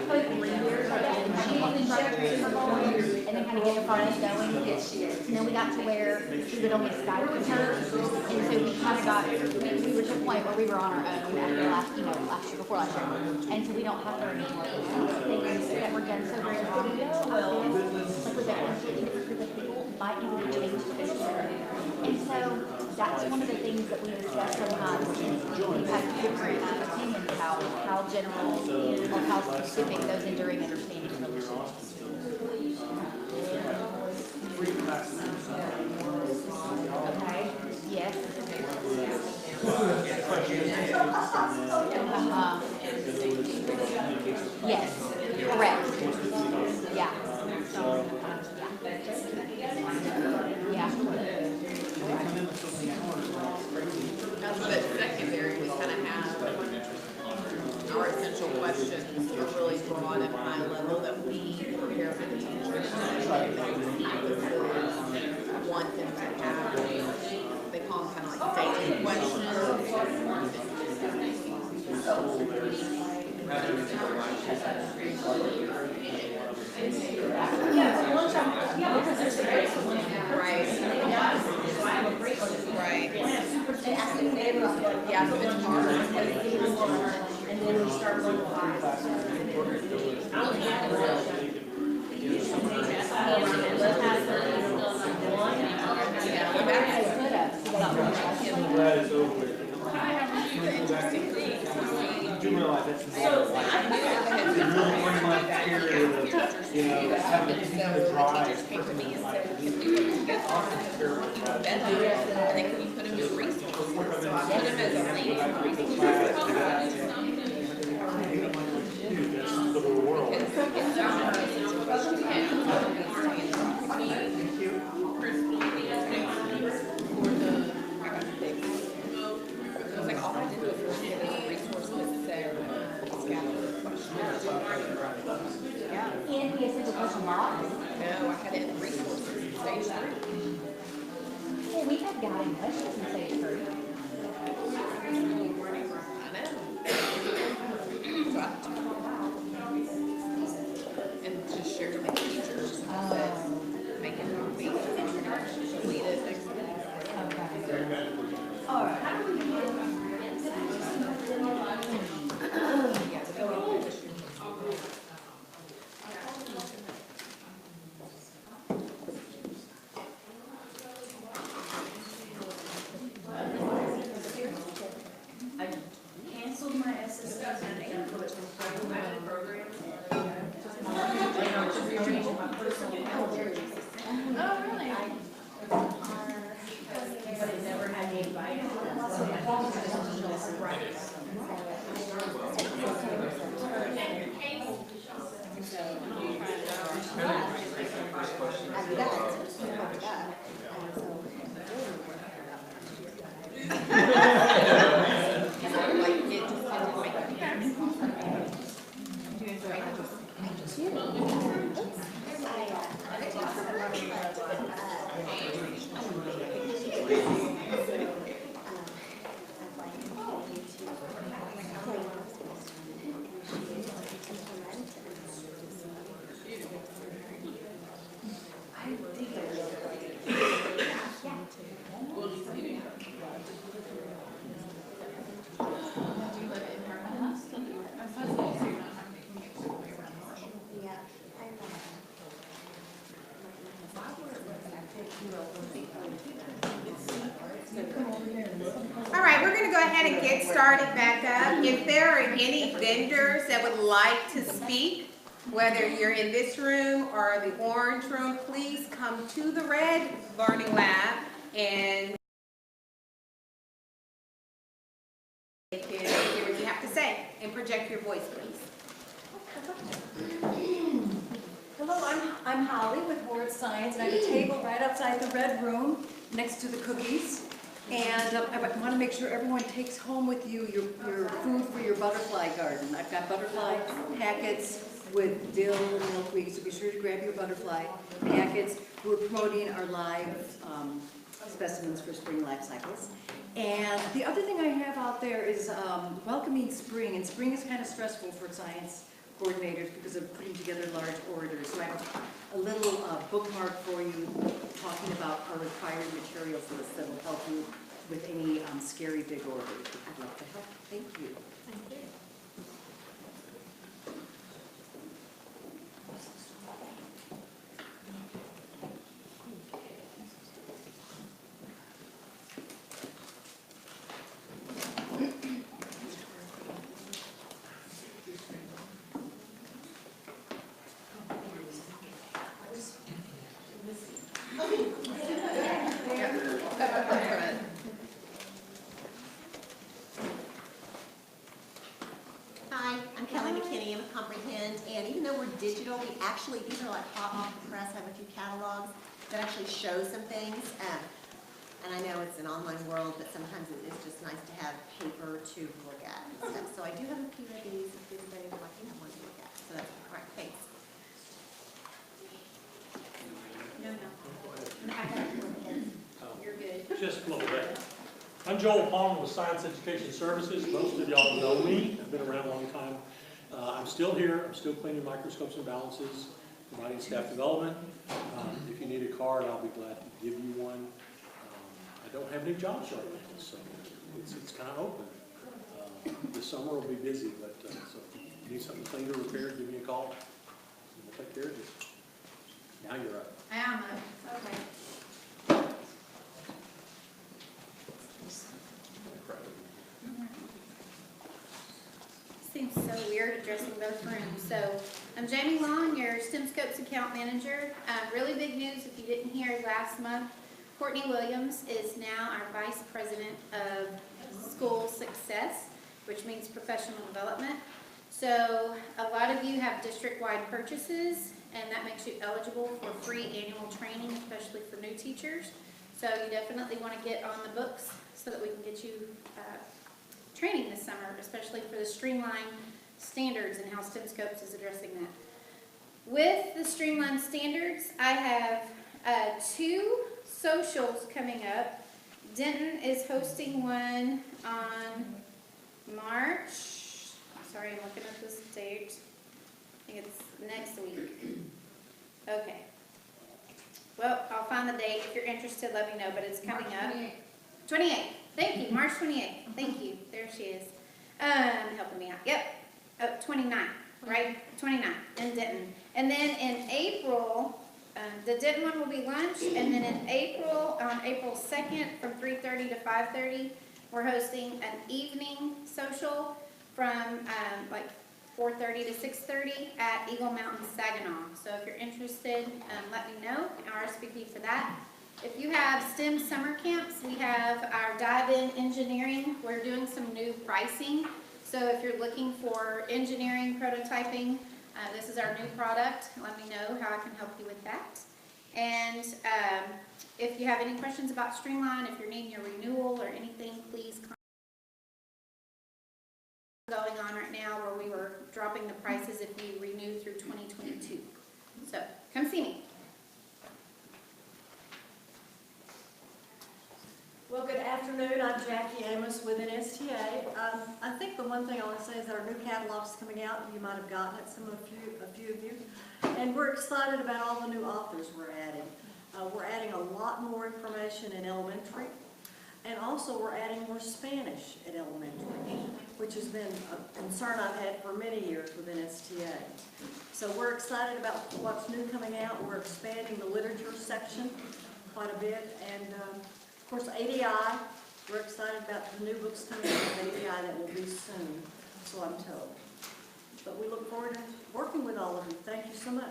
probably 3 years, I guess, and she instructed her going, and then kind of get the process going. And then we got to where we would only Skype with her, and so we kind of got, we were to a point where we were on our own after last year, before last year, and so we don't have her anymore. Things that were done so very long ago, like with that group of people, might even change the picture. And so that's one of the things that we discuss sometimes. We've had different opinions how general or how specific those enduring understanding relationships. Okay. Yes. Yes. Correct. Yeah. Yeah. But secondary, we kind of have our essential questions are really broad and high level that we prepare for the teachers. Want them to have, they call them kind of like daily questions. Right. Right. Yeah, so it's hard. And then we start going live. Do realize that's the really 1 month period of, you know, having to drive. And then can you put them in resources? So I put them as a link to resources. The whole world. Like all I did was give them resources that said, scatter questions. And we have simple question box. No, I had it in resources in stage 3. Well, we have guiding questions in stage 3. I know. So I and just share them with teachers. And said, make it copy, delete it next week. Okay. All right. I canceled my SSS and put some program. And I'm just rearranging my personal calendar. Oh, really? But it never had me invited. So I just right. ahead and get started back up. If there are any vendors that would like to speak, whether you're in this room or the orange room, please come to the red learning lab and you can hear what you have to say and project your voice, please. Hello, I'm Holly with Word Science, and I have a table right outside the red room next to the cookies. And I want to make sure everyone takes home with you your food for your butterfly garden. I've got butterfly packets with dill and milkweed, so be sure to grab your butterfly packets. We're promoting our live specimens for spring life cycles. And the other thing I have out there is welcoming spring, and spring is kind of stressful for science coordinators because of putting together large orders. So I have a little bookmark for you talking about our required materials list that will help you with any scary big orders. I'd love to help. Thank you. Thank you. Hi, I'm Kelly McKinney. I'm a Comprehend, and even though we're digital, we actually, these are like hot off the press. I have a few catalogs that actually show some things. And I know it's an online world, but sometimes it is just nice to have paper to look at and stuff. So I do have a few of these if anybody would like to have one to look at. So that's the correct case. No. I got it. You're good. Just a little bit. I'm Joel Palmer with Science Education Services. Most of y'all know me. I've been around a long time. I'm still here. I'm still cleaning microscopes and balances, providing staff development. If you need a card, I'll be glad to give you one. I don't have any jobs right now, so it's kind of open. The summer will be busy, but so if you need something cleaned or repaired, give me a call. We'll take care of you. Now you're up. I am okay. Seems so weird addressing both rooms. So I'm Jamie Long, your STEM Scopes account manager. Really big news if you didn't hear last month. Courtney Williams is now our Vice President of School Success, which means professional development. So a lot of you have district-wide purchases, and that makes you eligible for free annual training, especially for new teachers. So you definitely want to get on the books so that we can get you training this summer, especially for the streamlined standards and how STEM Scopes is addressing that. With the streamlined standards, I have 2 socials coming up. Denton is hosting one on March. Sorry, I'm looking at this date. I think it's next week. Okay. Well, I'll find the date. If you're interested, let me know, but it's coming up. 28th. Thank you. March 28th. Thank you. There she is. Helping me out. Yep. Oh, 29th, right? 29th in Denton. And then in April, the Denton one will be lunch, and then in April, on April 2nd from 3:30 to 5:30, we're hosting an evening social from like 4:30 to 6:30 at Eagle Mountain, Saginaw. So if you're interested, let me know. RSVP for that. If you have STEM summer camps, we have our dive-in engineering. We're doing some new pricing. So if you're looking for engineering prototyping, this is our new product. Let me know how I can help you with that. And if you have any questions about Streamline, if you're needing your renewal or anything, please contact going on right now where we were dropping the prices if you renew through 2022. So come see me. Well, good afternoon. I'm Jackie Amos with NSTA. I think the one thing I want to say is that our new catalog is coming out. You might have gotten it, a few of you. And we're excited about all the new authors we're adding. We're adding a lot more information in elementary. And also we're adding more Spanish at elementary, which has been a concern I've had for many years with NSTA. So we're excited about what's new coming out. We're expanding the literature section quite a bit. And of course, ADI We're excited about the new books coming out of API that will be soon, so I'm told. But we look forward to working with all of you. Thank you so much.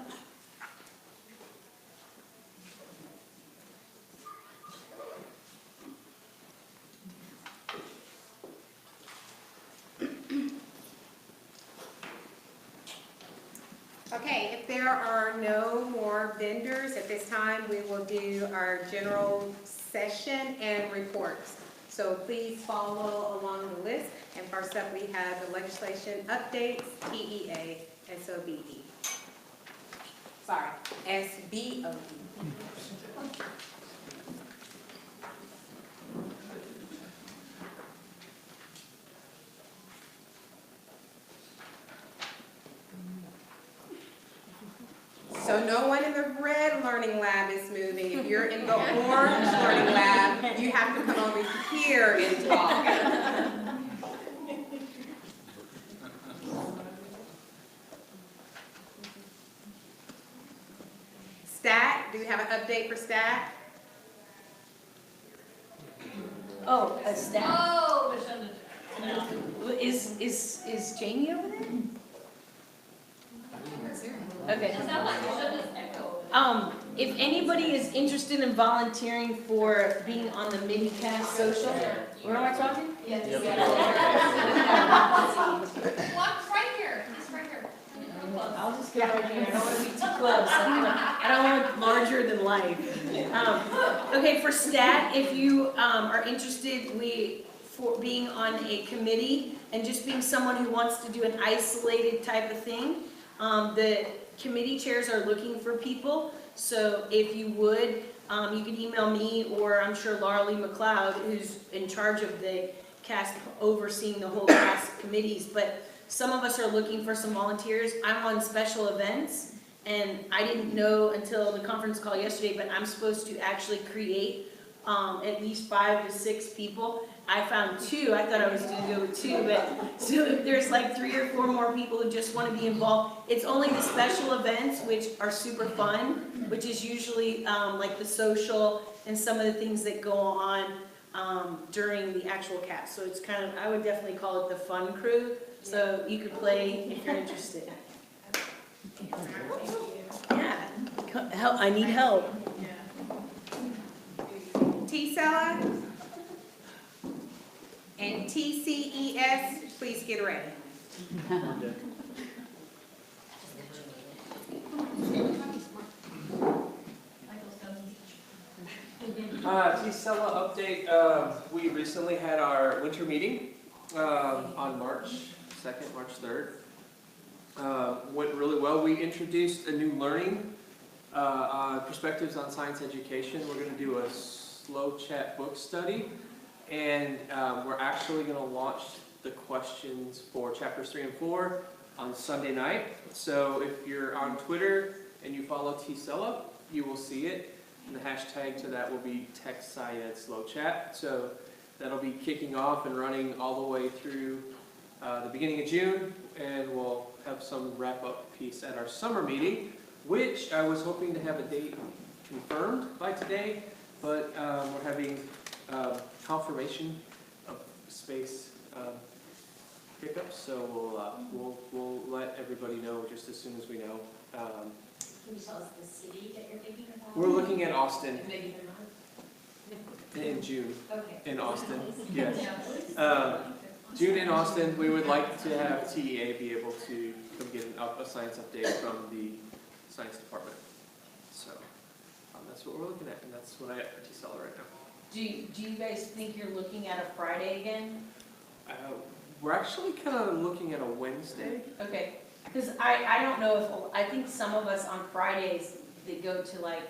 Okay, if there are no more vendors at this time, we will do our general session and reports. So please follow along the list. And first up, we have the legislation updates, PEA, SOBE. Sorry, SBOE. So no one in the red learning lab is moving. If you're in the orange learning lab, you have to come over here and talk. Stat, do we have an update for stat? Oh, a staff. Oh, Michelle. Is Jamie over there? Okay. It sounds like Michelle just echoed. If anybody is interested in volunteering for being on the MiniCast social, where am I talking? Yes. Walk right here, just right here. I'll just go right here. I don't want to be too close. I don't want larger than life. Okay, for stat, if you are interested, for being on a committee and just being someone who wants to do an isolated type of thing, the committee chairs are looking for people. So if you would, you can email me, or I'm sure Laura Lee McLeod, who's in charge of the cast, overseeing the whole cast committees. But some of us are looking for some volunteers. I'm on special events, and I didn't know until the conference call yesterday, but I'm supposed to actually create at least 5 to 6 people. I found 2. I thought I was going to go with 2, but so if there's like 3 or 4 more people who just want to be involved, it's only the special events, which are super fun, which is usually like the social and some of the things that go on during the actual cast. So it's kind of, I would definitely call it the fun crew. So you could play if you're interested. Yeah, help. I need help. T-Cella and TCES, please get ready. T-Cella update, we recently had our winter meeting on March 2nd, March 3rd. Went really well. We introduced a new learning perspectives on science education. We're going to do a slow chat book study, and we're actually going to launch the questions for chapters 3 and 4 on Sunday night. So if you're on Twitter and you follow T-Cella, you will see it. And the hashtag to that will be TechSciEd Slow Chat. So that'll be kicking off and running all the way through the beginning of June, and we'll have some wrap-up piece at our summer meeting, which I was hoping to have a date confirmed by today, but we're having confirmation of space hiccups, so we'll let everybody know just as soon as we know. Can you tell us the city that you're thinking about? We're looking at Austin Maybe they're not. in June. Okay. In Austin, yes. June in Austin. We would like to have TEA be able to come get a science update from the science department. So that's what we're looking at, and that's what I have for T-Cella right now. Do you guys think you're looking at a Friday again? We're actually kind of looking at a Wednesday. Okay, because I don't know if, I think some of us on Fridays, they go to like,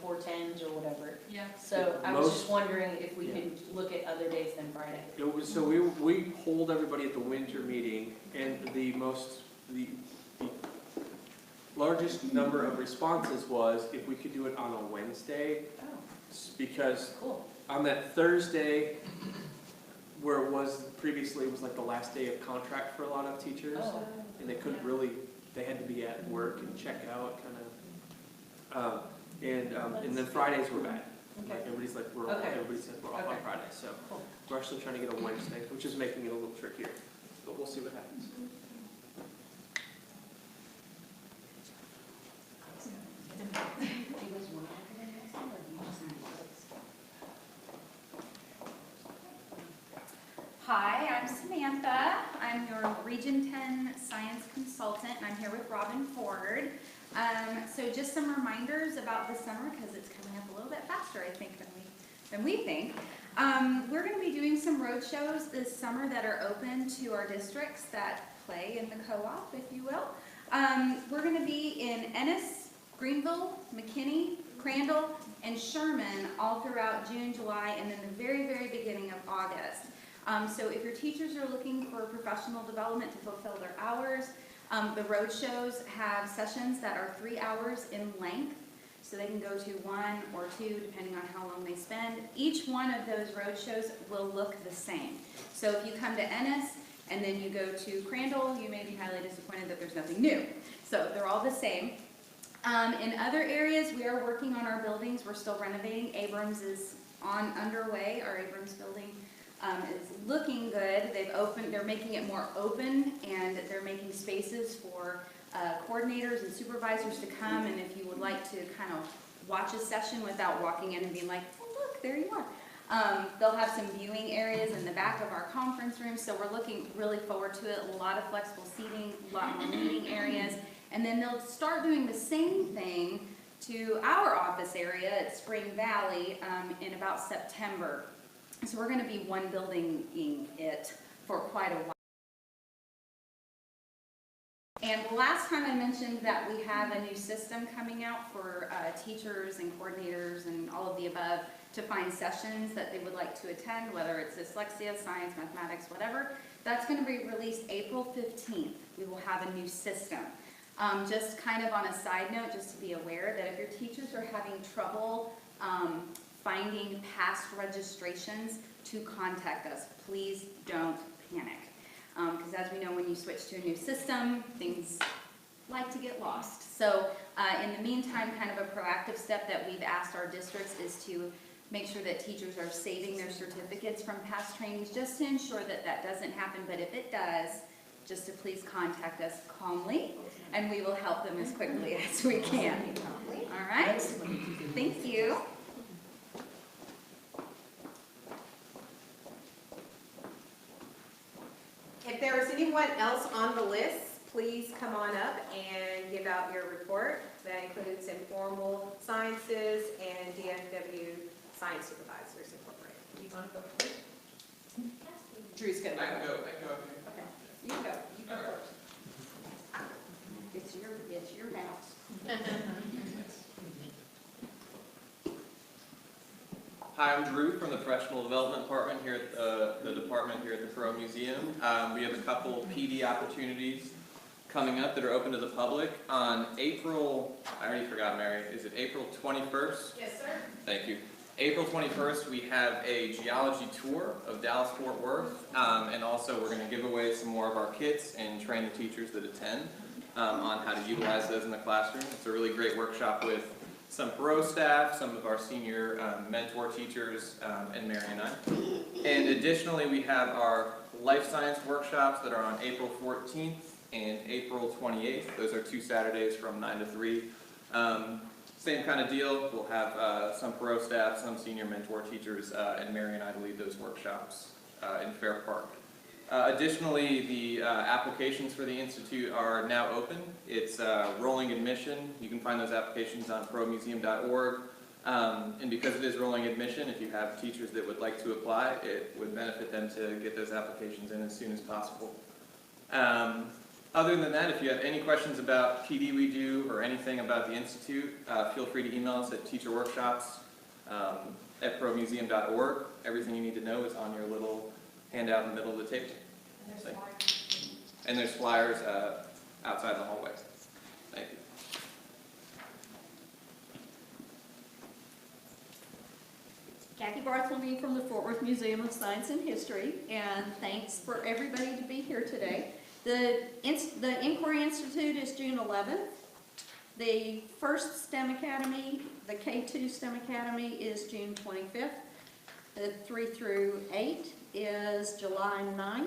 410s or whatever. Yeah. So I was just wondering if we could look at other days than Friday. So we polled everybody at the winter meeting, and the largest number of responses was if we could do it on a Wednesday, because on that Thursday, where it was previously, it was like the last day of contract for a lot of teachers, and they couldn't really, they had to be at work and check out, kind of, and then Fridays were bad. Like Okay. everybody's like, we're Okay. everybody says we're off on Okay. Friday, so Cool. we're actually trying to get a Wednesday, which is making it a little trickier, but we'll see what happens. Hi, I'm Samantha. I'm your Region 10 Science Consultant, and I'm here with Robin Ford. So just some reminders about the summer, because it's coming up a little bit faster, I think, than we think. We're going to be doing some road shows this summer that are open to our districts that play in the co-op, if you will. We're going to be in Ennis, Greenville, McKinney, Crandall, and Sherman all throughout June, July, and then the very, very beginning of August. So if your teachers are looking for professional development to fulfill their hours, the road shows have sessions that are 3 hours in length, so they can go to 1 or 2 depending on how long they spend. Each one of those road shows will look the same. So if you come to Ennis and then you go to Crandall, you may be highly disappointed that there's nothing new. So they're all the same. In other areas, we are working on our buildings. We're still renovating. Abrams is underway. Our Abrams building is looking good. They're making it more open, and they're making spaces for coordinators and supervisors to come, and if you would like to kind of watch a session without walking in and being like, oh look, there you are. They'll have some viewing areas in the back of our conference room, so we're looking really forward to it. A lot of flexible seating, a lot more meeting areas, and then they'll start doing the same thing to our office area at Spring Valley in about September. So we're going to be one building-ing it for quite a while. And last time I mentioned that we have a new system coming out for teachers and coordinators and all of the above to find sessions that they would like to attend, whether it's dyslexia, science, mathematics, whatever. That's going to be released April 15th. We will have a new system. Just kind of on a side note, just to be aware that if your teachers are having trouble finding past registrations, to contact us. Please don't panic. Because as we know, when you switch to a new system, things like to get lost. So in the meantime, kind of a proactive step that we've asked our districts is to make sure that teachers are saving their certificates from past trainings, just to ensure that that doesn't happen. But if it does, just to please contact us calmly, and we will help them as quickly as we can. All right? Thank you. If there is anyone else on the list, please come on up and give out your report. That includes Informal Sciences and DFW Science Supervisors Incorporated. You want to go first? Drew's going to go. I can go. Okay, you go. You go first. It's your house. Hi, I'm Drew from the Professional Development Department here at the department here at the Perot Museum. We have a couple PD opportunities coming up that are open to the public on April, I already forgot, Mary, is it April 21st? Yes, sir. Thank you. April 21st, we have a geology tour of Dallas-Fort Worth, and also we're going to give away some more of our kits and train the teachers that attend on how to utilize those in the classroom. It's a really great workshop with some Perot staff, some of our senior mentor teachers, and Mary and I. And additionally, we have our life science workshops that are on April 14th and April 28th. Those are 2 Saturdays from 9 to 3. Same kind of deal. We'll have some Perot staff, some senior mentor teachers, and Mary and I to lead those workshops in Fair Park. Additionally, the applications for the Institute are now open. It's rolling admission. You can find those applications on perotmuseum.org. And because it is rolling admission, if you have teachers that would like to apply, it would benefit them to get those applications in as soon as possible. Other than that, if you have any questions about PD we do or anything about the Institute, feel free to email us at teacherworkshops at perotmuseum.org. Everything you need to know is on your little handout in the middle of the table. And there's flyers outside the hallway. Thank you. Kathy Bartholomew from the Fort Worth Museum of Science and History, and thanks for everybody to be here today. The Inquiry Institute is June 11th, The first STEM Academy, the K2 STEM Academy is June 25th. The 3 through 8 is July 9th,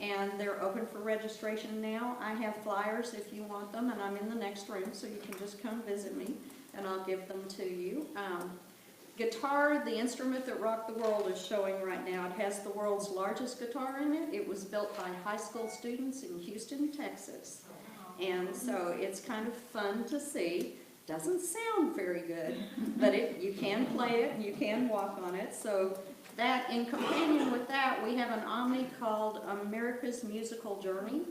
and they're open for registration now. I have flyers if you want them, and I'm in the next room, so you can just come visit me, and I'll give them to you. Guitar, the instrument that rocked the world, is showing right now. It has the world's largest guitar in it. It was built by high school students in Houston, Texas. And so it's kind of fun to see. Doesn't sound very good, but you can play it and you can walk on it. So that, in companion with that, we have an Omni called America's Musical Journey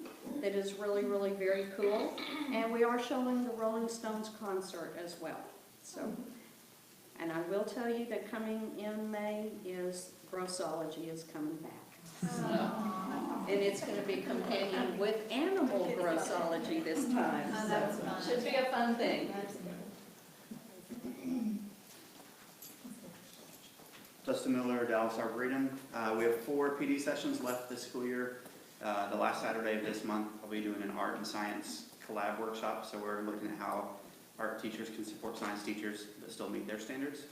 that is really, really very cool. And we are showing the Rolling Stones concert as well. So, and I will tell you that coming in May is Grossology is coming back. And it's going to be companion with animal grossology this time. So should be a fun thing. Dustin Miller, Dallas Arboretum. We have 4 PD sessions left this school year. The last Saturday of this month, I'll be doing an art and science collab workshop. So we're looking at how art teachers can support science teachers that still meet their standards.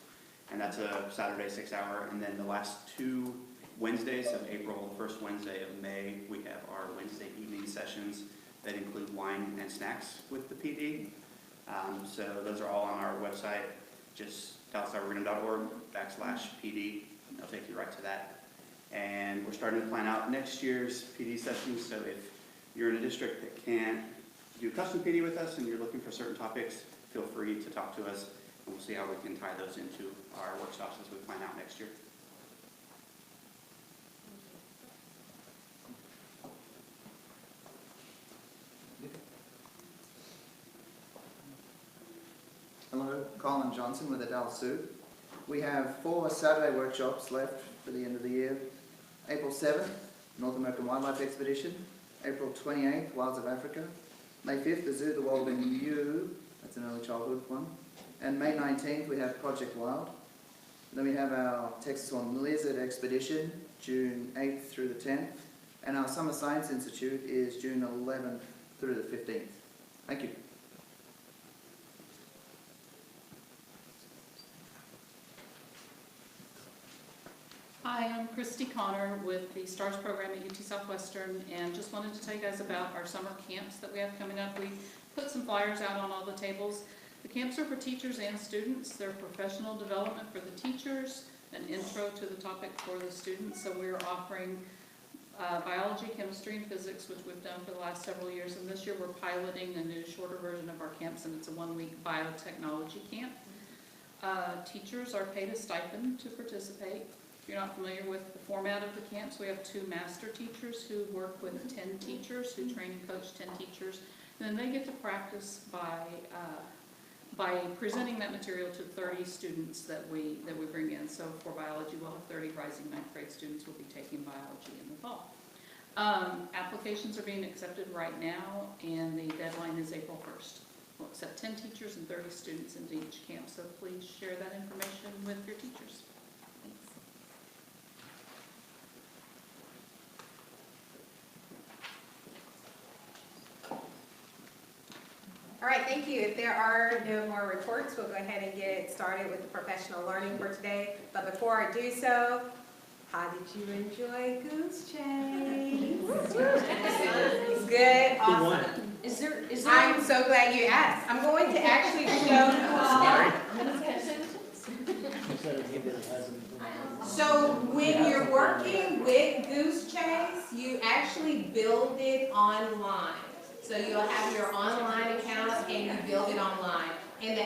And that's a Saturday 6-hour. And then the last 2 Wednesdays of April, the first Wednesday of May, we have our Wednesday evening sessions that include wine and snacks with the PD. So those are all on our website, just dallasarboretum.org/PD. They'll take you right to that. And we're starting to plan out next year's PD sessions, so if you're in a district that can't do custom PD with us and you're looking for certain topics, feel free to talk to us, and we'll see how we can tie those into our workshops as we plan out next year. Hello, Colin Johnson with the Dallas Zoo. We have 4 Saturday workshops left for the end of the year. April 7th, North American Wildlife Expedition. April 28th, Wilds of Africa. May 5th, the Zoo, the World in You. That's an early childhood one. And May 19th, we have Project Wild. Then we have our Texas on Lizard Expedition, June 8th through the 10th. And our Summer Science Institute is June 11th through the 15th. Thank you. Hi, I'm Christy Connor with the STARS program at UT Southwestern, and just wanted to tell you guys about our summer camps that we have coming up. We put some flyers out on all the tables. The camps are for teachers and students. They're professional development for the teachers, an intro to the topic for the students. So we're offering biology, chemistry, and physics, which we've done for the last several years. And this year we're piloting a new shorter version of our camps, and it's a 1-week biotechnology camp. Teachers are paid a stipend to participate. If you're not familiar with the format of the camps, we have 2 master teachers who work with 10 teachers, who train and coach 10 teachers. And then they get to practice by presenting that material to 30 students that we bring in. So for biology, we'll have 30 rising 9th grade students who will be taking biology in the fall. Applications are being accepted right now, and the deadline is April 1st. We'll accept 10 teachers and 30 students into each camp, so please share that information with your teachers. All right, thank you. If there are no more reports, we'll go ahead and get started with the professional learning for today. But before I do so, how did you enjoy Goose Chase? Good, awesome. Is there? I'm so glad you asked. I'm going to actually show So when you're working with Goose Chase, you actually build it online. So you'll have your online account and you build it online. And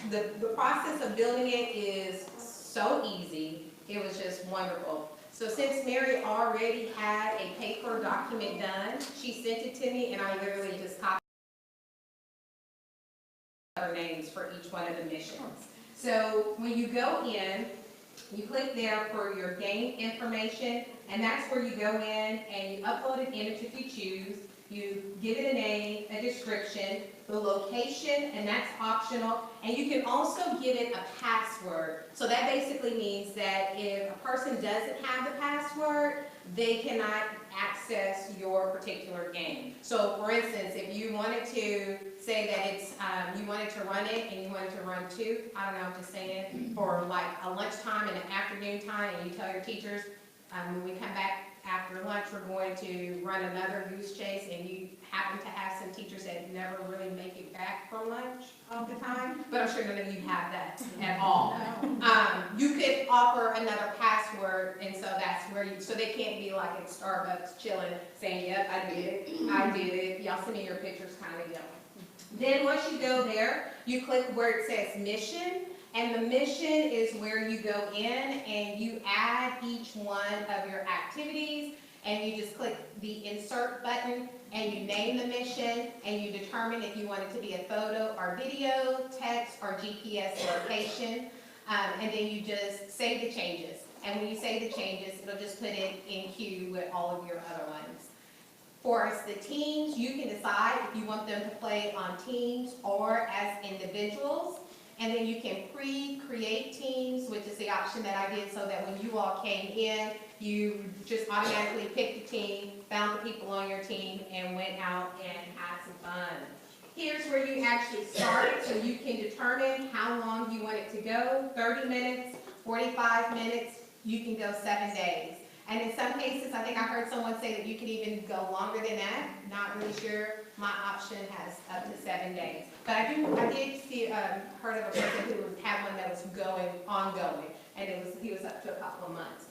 the process of building it is so easy. It was just wonderful. So since Mary already had a paper document done, she sent it to me and I literally just copied her names for each one of the missions. So when you go in, you click there for your game information, and that's where you go in and you upload an image if you choose. You give it a name, a description, the location, and that's optional. And you can also give it a password. So that basically means that if a person doesn't have the password, they cannot access your particular game. So for instance, if you wanted to say that it's, you wanted to run it and you wanted to run two, I don't know, I'm just saying, for like a lunchtime and an afternoon time, and you tell your teachers, when we come back after lunch, we're going to run another goose chase, and you happen to have some teachers that never really make it back from lunch all the time, but I'm sure none of you have that at all. You could offer another password, and so that's where you, so they can't be like at Starbucks chilling, saying, yep, I did it, y'all send me your pictures kind of deal. Then once you go there, you click where it says mission, and the mission is where you go in and you add each one of your activities, and you just click the insert button and you name the mission, and you determine if you want it to be a photo or video, text, or GPS location, and then you just save the changes. And when you save the changes, it'll just put it in queue with all of your other ones. For us, the teams, you can decide if you want them to play on teams or as individuals. And then you can pre-create teams, which is the option that I did, so that when you all came in, you just automatically picked the team, found the people on your team, and went out and had some fun. Here's where you actually start, so you can determine how long you want it to go, 30 minutes, 45 minutes, you can go 7 days. And in some cases, I think I heard someone say that you could even go longer than that. Not really sure. My option has up to 7 days. But I did see, heard of a person who had one that was ongoing, and he was up to a couple of months.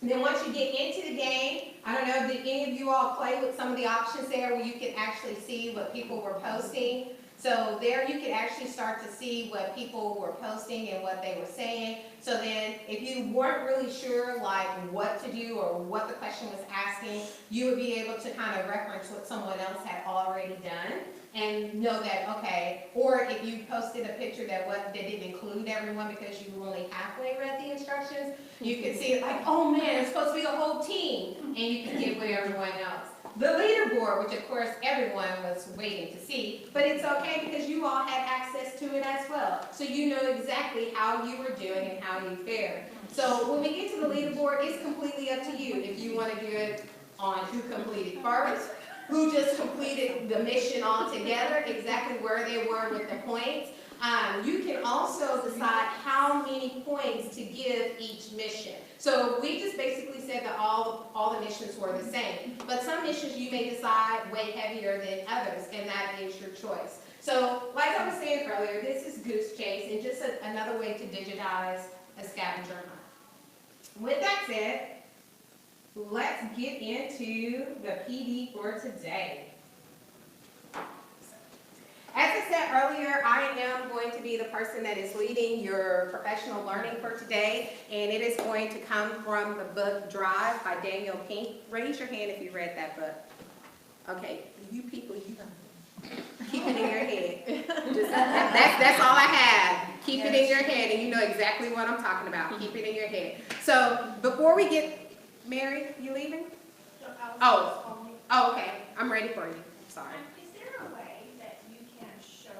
And then once you get into the game, I don't know, did any of you all play with some of the options there where you can actually see what people were posting? So there you can actually start to see what people were posting and what they were saying. So then if you weren't really sure like what to do or what the question was asking, you would be able to kind of reference what someone else had already done and know that, okay, or if you posted a picture that didn't include everyone because you only halfway read the instructions, you could see it like, oh man, it's supposed to be the whole team, and you can get with everyone else. The leaderboard, which of course everyone was waiting to see, but it's okay because you all had access to it as well. So you know exactly how you were doing and how you fared. So when we get to the leaderboard, it's completely up to you if you want to do it on who completed first, who just completed the mission altogether, exactly where they were with the points. You can also decide how many points to give each mission. So we just basically said that all the missions were the same. But some missions you may decide way heavier than others, and that is your choice. So like I was saying earlier, this is Goose Chase, and just another way to digitize a scavenger hunt. With that said, let's get into the PD for today. As I said earlier, I am going to be the person that is leading your professional learning for today, and it is going to come from the book Drive by Daniel Pink. Raise your hand if you read that book. Okay, you people, you keep it in your head. That's all I have. Keep it in your head, and you know exactly what I'm talking about. Keep it in your head. So before we get, Mary, you leaving? Oh, okay. I'm ready for you. Sorry. Is there a way that you can show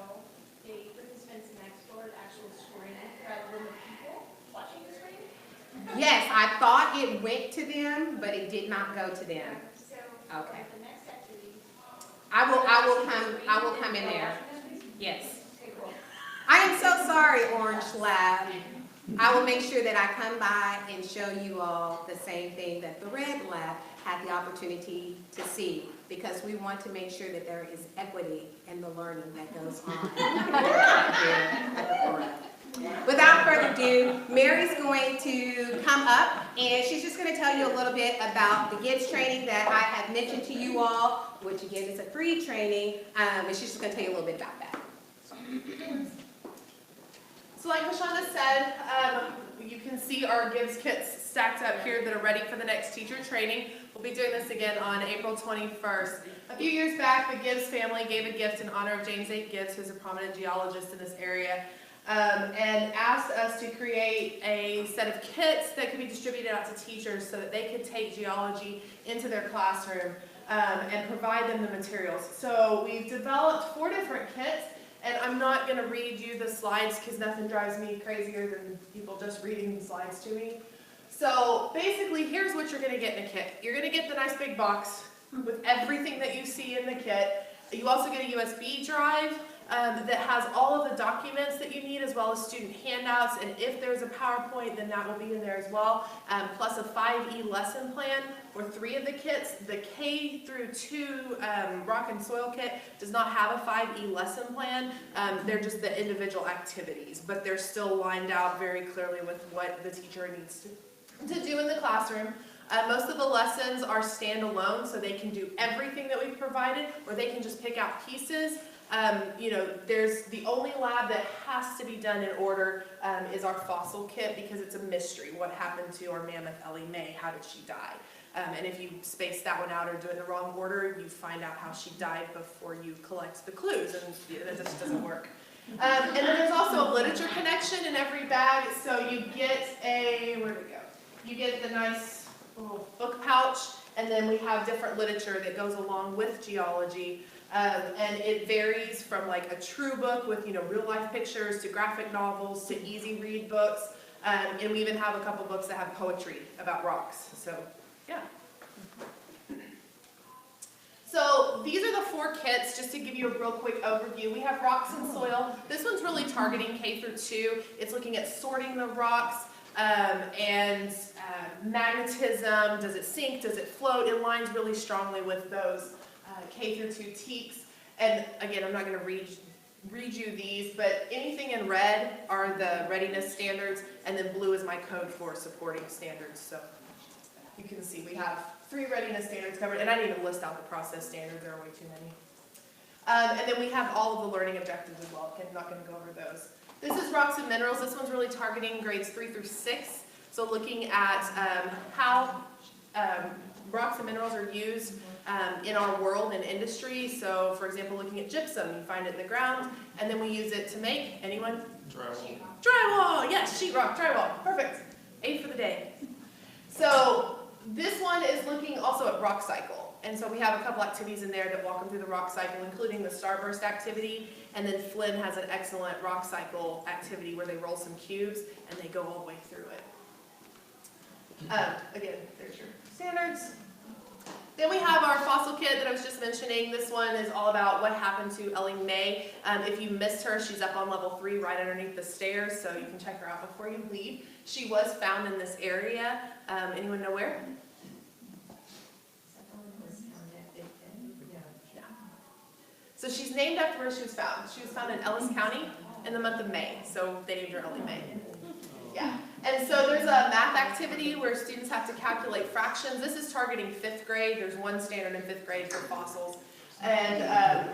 the participants next door the actual screen rather than the people watching the screen? Yes, I thought it went to them, but it did not go to them. So Okay. the next activity. I will come in there. Yes. Okay, cool. I am so sorry, Orange Lab. I will make sure that I come by and show you all the same thing that the Red Lab had the opportunity to see, because we want to make sure that there is equity in the learning that goes on here at the Perot. Without further ado, Mary's going to come up, and she's just going to tell you a little bit about the GIDS training that I have mentioned to you all, which again is a free training, and she's just going to tell you a little bit about that. So like LaShonda said, you can see our GIDS kits stacked up here that are ready for the next teacher training. We'll be doing this again on April 21st. A few years back, the Gibbs family gave a gift in honor of James A. Gibbs, who's a prominent geologist in this area, and asked us to create a set of kits that could be distributed out to teachers so that they could take geology into their classroom and provide them the materials. So we've developed 4 different kits. And I'm not going to read you the slides because nothing drives me crazier than people just reading the slides to me. So basically, here's what you're gonna get in a kit. You're gonna get the nice big box with everything that you see in the kit. You also get a USB drive that has all of the documents that you need, as well as student handouts, and if there's a PowerPoint, then that will be in there as well, plus a 5E lesson plan for 3 of the kits. The K through 2 rock and soil kit does not have a 5E lesson plan. They're just the individual activities, but they're still lined out very clearly with what the teacher needs to do in the classroom. Most of the lessons are standalone, so they can do everything that we've provided, or they can just pick out pieces. You know, there's the only lab that has to be done in order is our fossil kit, because it's a mystery. What happened to our mammoth Ellie Mae? How did she die? And if you space that one out or do it in the wrong order, you find out how she died before you collect the clues, and that just doesn't work. And then there's also a literature connection in every bag, so you get a, where'd it go? You get the nice little book pouch, and then we have different literature that goes along with geology. And it varies from like a true book with, you know, real life pictures, to graphic novels, to easy read books. And we even have a couple books that have poetry about rocks. So, yeah. So these are the 4 kits, just to give you a real quick overview. We have rocks and soil. This one's really targeting K through 2. It's looking at sorting the rocks and magnetism. Does it sink? Does it float? It lines really strongly with those K through 2 TEKs. And again, I'm not going to read you these, but anything in red are the readiness standards, and then blue is my code for supporting standards. So you can see we have 3 readiness standards covered, and I didn't even list out the process standards, there are way too many. And then we have all of the learning objectives as well. I'm not going to go over those. This is rocks and minerals. This one's really targeting grades 3 through 6. So looking at how rocks and minerals are used in our world and industry. So for example, looking at gypsum, you find it in the ground, and then we use it to make, anyone? Drywall. Drywall, yes, sheetrock, drywall, perfect. A for the day. So this one is looking also at rock cycle. And so we have a couple activities in there that walk them through the rock cycle, including the starburst activity, and then Flynn has an excellent rock cycle activity where they roll some cubes and they go all the way through it. Again, there's your standards. Then we have our fossil kit that I was just mentioning. This one is all about what happened to Ellie Mae. If you missed her, she's up on level 3 right underneath the stairs, so you can check her out before you leave. She was found in this area. Anyone know where? Yeah. So she's named after where she was found. She was found in Ellis County in the month of May, so they named her Ellie Mae. Yeah. And so there's a math activity where students have to calculate fractions. This is targeting 5th grade. There's one standard in 5th grade for fossils. And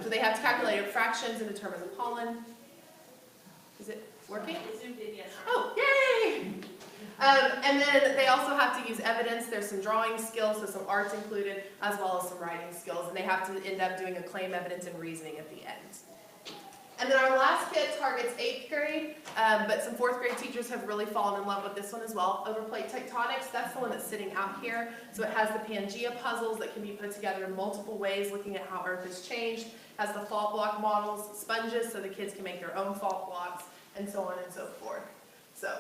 so they have to calculate fractions and determine the pollen. Is it working? Oh, yay! And then they also have to use evidence. There's some drawing skills, so some art's included, as well as some writing skills. And they have to end up doing a claim, evidence, and reasoning at the end. And then our last kit targets 8th grade, but some 4th grade teachers have really fallen in love with this one as well. Overplate tectonics, that's the one that's sitting out here. So it has the Pangea puzzles that can be put together in multiple ways, looking at how Earth has changed. It has the fault block models, sponges, so the kids can make their own fault blocks, and so on and so forth. So,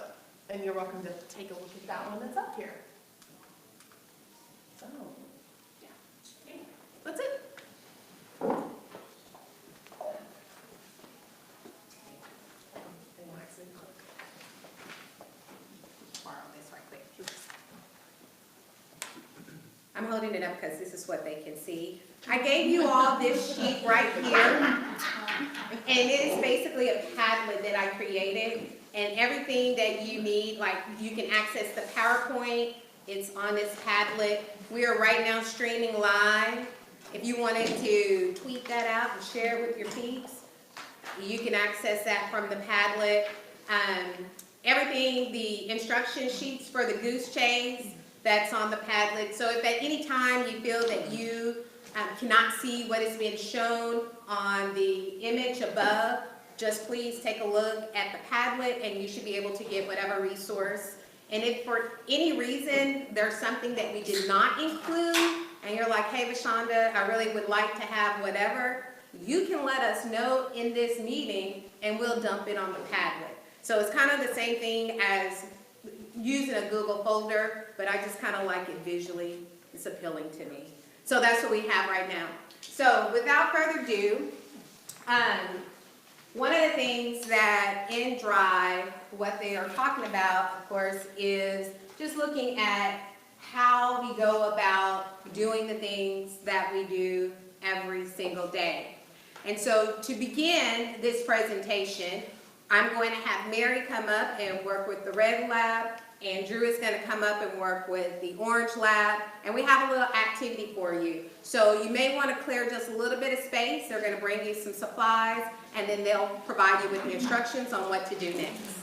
and you're welcome to take a look at that one that's up here. So, yeah, that's it. I'm holding it up because this is what they can see. I gave you all this sheet right here, and it is basically a Padlet that I created, and everything that you need, like you can access the PowerPoint, it's on this Padlet. We are right now streaming live. If you wanted to tweet that out and share it with your peeps, you can access that from the Padlet. Everything, the instruction sheets for the goose chase, that's on the Padlet. So if at any time you feel that you cannot see what is being shown on the image above, just please take a look at the Padlet and you should be able to get whatever resource. And if for any reason there's something that we did not include and you're like, hey Vashonda, I really would like to have whatever, you can let us know in this meeting and we'll dump it on the Padlet. So it's kind of the same thing as using a Google folder, but I just kind of like it visually. It's appealing to me. So that's what we have right now. So without further ado, one of the things that in Drive, what they are talking about, of course, is just looking at how we go about doing the things that we do every single day. And so to begin this presentation, I'm going to have Mary come up and work with the red lab, and Drew is going to come up and work with the orange lab, and we have a little activity for you. So you may want to clear just a little bit of space. They're going to bring you some supplies, and then they'll provide you with the instructions on what to do next.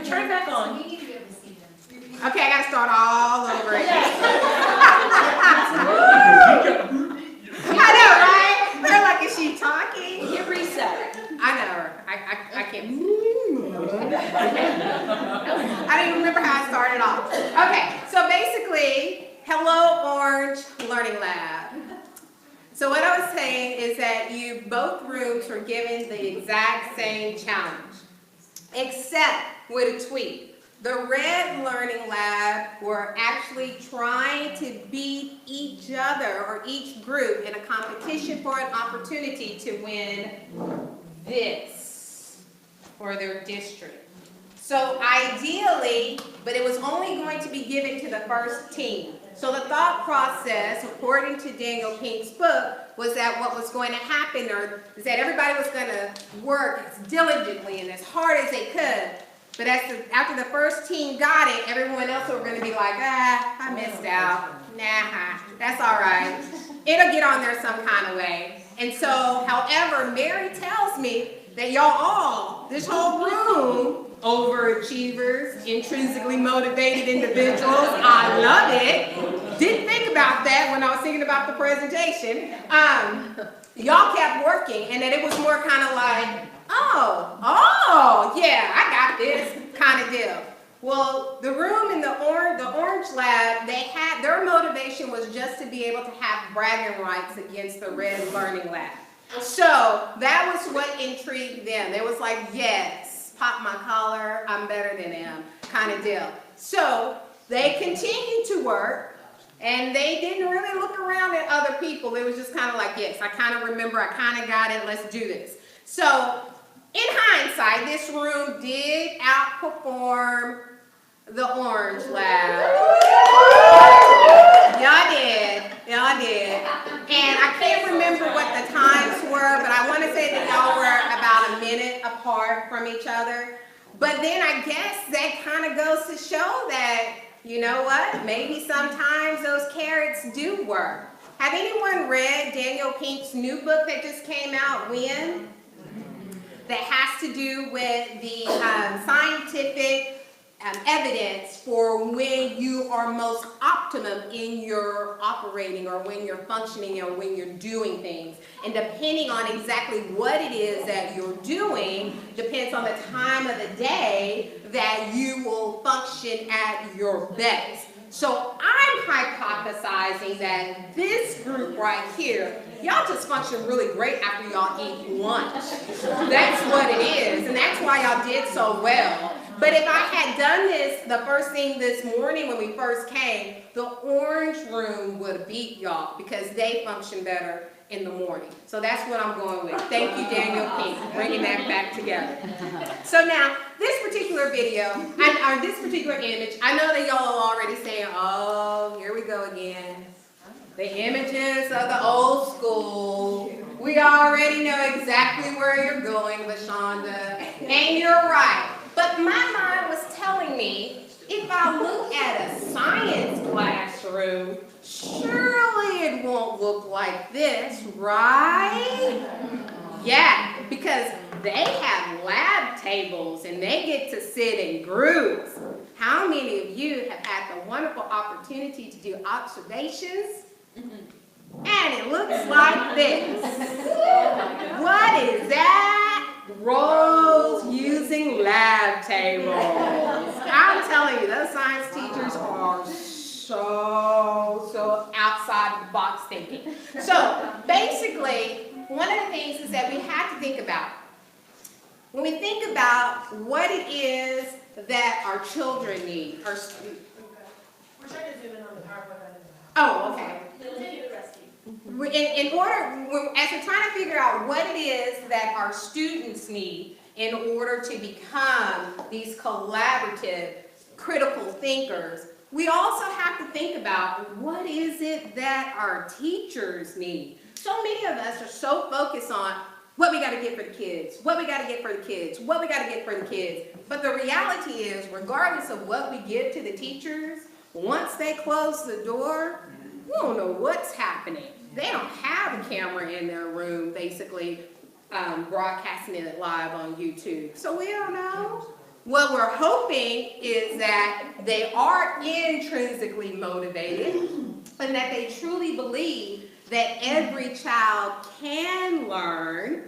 turn it back on. We need to be able to see them. Okay, I gotta start all over again. I know, right? They're like, is she talking? Hit reset. I know her. I can't. I don't even remember how I started off. Okay, so basically, Hello Orange Learning Lab. So what I was saying is that both groups were given the exact same challenge, except with a tweak. The Red Learning Lab were actually trying to beat each other or each group in a competition for an opportunity to win this for their district. So ideally, but it was only going to be given to the first team. So the thought process, according to Daniel Pink's book, was that what was going to happen is that everybody was going to work as diligently and as hard as they could. But after the first team got it, everyone else were going to be like, I missed out. Nah, that's all right. It'll get on there some kind of way. And so, however, Mary tells me that y'all all, this whole room, overachievers, intrinsically motivated individuals, I love it. Didn't think about that when I was thinking about the presentation. Y'all kept working, and that it was more kind of like, oh, yeah, I got this kind of deal. Well, the room in the Orange Lab, their motivation was just to be able to have bragging rights against the Red Learning Lab. So that was what intrigued them. They was like, yes, pop my collar, I'm better than them, kind of deal. So they continued to work, and they didn't really look around at other people. It was just kind of like, yes, I kind of remember, I kind of got it, let's do this. So in hindsight, this room did outperform the Orange Lab. Y'all did. And I can't remember what the times were, but I want to say that y'all were about a minute apart from each other. But then I guess that kind of goes to show that, you know what, maybe sometimes those carrots do work. Have anyone read Daniel Pink's new book that just came out, When? That has to do with the scientific evidence for when you are most optimum in your operating or when you're functioning or when you're doing things. And depending on exactly what it is that you're doing, depends on the time of the day that you will function at your best. So I'm hypothesizing that this group right here, y'all just function really great after y'all eat lunch. That's what it is, and that's why y'all did so well. But if I had done this the first thing this morning when we first came, the orange room would have beat y'all because they function better in the morning. So that's what I'm going with. Thank you, Daniel Pink, for bringing that back together. So now, this particular video, or this particular image, I know that y'all are already saying, oh, here we go again. The images of the old school. We already know exactly where you're going, LaShonda. And you're right. But my mind was telling me, if I look at a science classroom, surely it won't look like this, right? Yeah, because they have lab tables and they get to sit in groups. How many of you have had the wonderful opportunity to do observations? And it looks like this. What is that? Rows using lab tables. I'm telling you, those science teachers are so outside of the box thinking. So basically, one of the things is that we have to think about, when we think about what it is that our children need. We're trying to zoom in on the PowerPoint. Oh, okay. In order, as we're trying to figure out what it is that our students need in order to become these collaborative, critical thinkers, we also have to think about what is it that our teachers need. So many of us are so focused on what we got to get for the kids, what we got to get for the kids, what we got to get for the kids. But the reality is, regardless of what we give to the teachers, once they close the door, we don't know what's happening. They don't have a camera in their room, basically broadcasting it live on YouTube. So we don't know. What we're hoping is that they are intrinsically motivated and that they truly believe that every child can learn.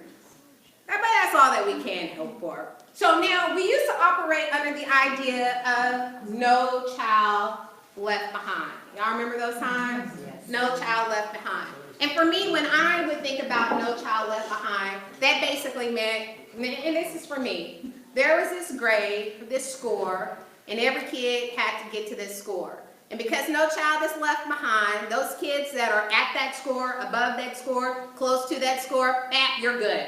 But that's all that we can hope for. So now, we used to operate under the idea of no child left behind. Y'all remember those times? Yes. No child left behind. And for me, when I would think about no child left behind, that basically meant, and this is for me, there was this grade, this score, and every kid had to get to this score. And because no child is left behind, those kids that are at that score, above that score, close to that score, you're good.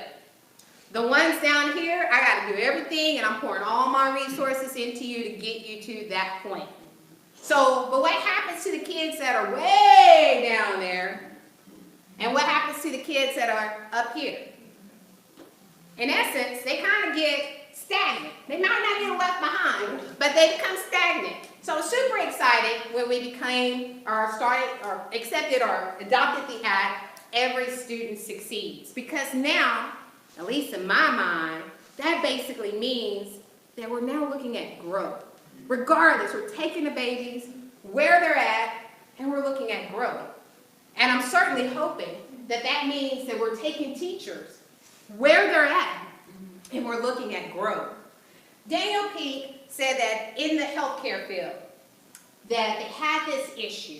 The ones down here, I got to do everything, and I'm pouring all my resources into you to get you to that point. So, but what happens to the kids that are way down there, and what happens to the kids that are up here? In essence, they kind of get stagnant. They might not get left behind, but they become stagnant. So I'm super excited when we became, or started, or accepted, or adopted the act, Every Student Succeeds. Because now, at least in my mind, that basically means that we're now looking at growth. Regardless, we're taking the babies where they're at, and we're looking at growth. And I'm certainly hoping that that means that we're taking teachers where they're at, and we're looking at growth. Daniel Peake said that in the healthcare field, that they had this issue.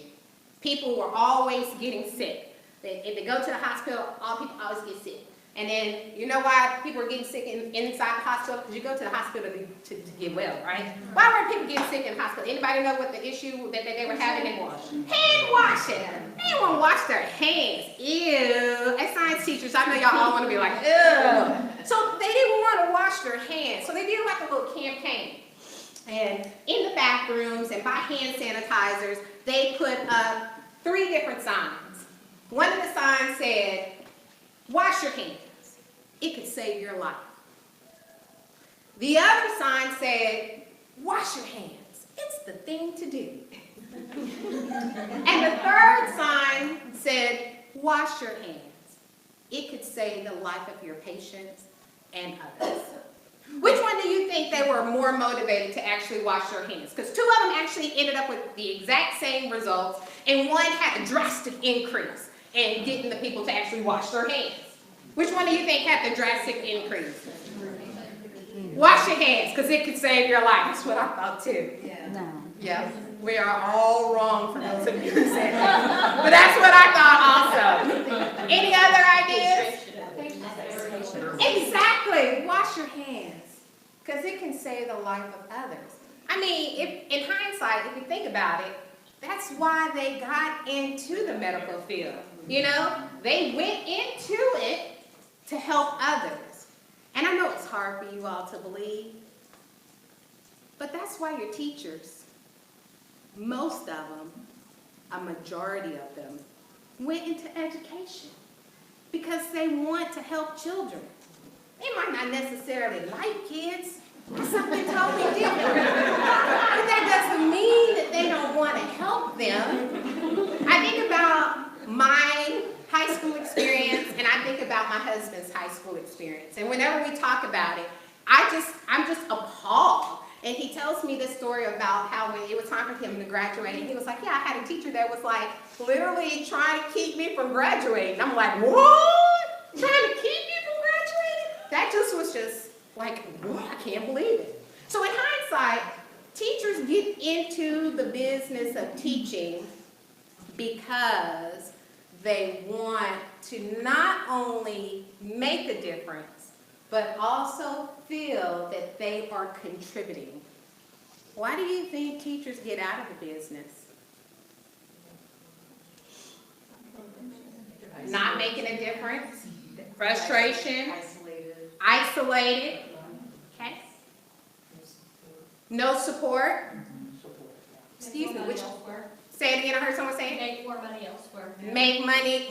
People were always getting sick. If they go to the hospital, all people always get sick. And then, you know why people are getting sick inside the hospital? Because you go to the hospital to get well, right? Why were people getting sick in the hospital? Anybody know what the issue that they were having? Hand washing. They didn't want to wash their hands. Ew. As science teachers, I know y'all all want to be like, ew. So they didn't want to wash their hands. So they did like a little campaign. And in the bathrooms and by hand sanitizers, they put up 3 different signs. One of the signs said, wash your hands. It could save your life. The other sign said, wash your hands. It's the thing to do. And the third sign said, wash your hands. It could save the life of your patients and others. Which one do you think they were more motivated to actually wash their hands? Because 2 of them actually ended up with the exact same results, and one had a drastic increase in getting the people to actually wash their hands. Which one do you think had the drastic increase? Wash your hands, because it could save your life. That's what I thought too. No. Yeah, we are all wrong for those of you who said that. But that's what I thought also. Any other ideas? Exactly, wash your hands, because it can save the life of others. I mean, in hindsight, if you think about it, that's why they got into the medical field. You know, they went into it to help others. And I know it's hard for you all to believe, but that's why your teachers, most of them, a majority of them, went into education because they want to help children. They might not necessarily like kids. It's something totally different. But that doesn't mean that they don't want to help them. I think about my high school experience, and I think about my husband's high school experience. And whenever we talk about it, I'm just appalled. And he tells me this story about how when it was time for him to graduate, and he was like, yeah, I had a teacher that was like literally trying to keep me from graduating. I'm like, what? Trying to keep me from graduating? That just was just like, what? I can't believe it. So in hindsight, teachers get into the business of teaching because they want to not only make a difference, but also feel that they are contributing. Why do you think teachers get out of the business? Not making a difference, frustration, isolated, okay? No support. Excuse me, which? Say it again, I heard someone say it. Make more money elsewhere. Make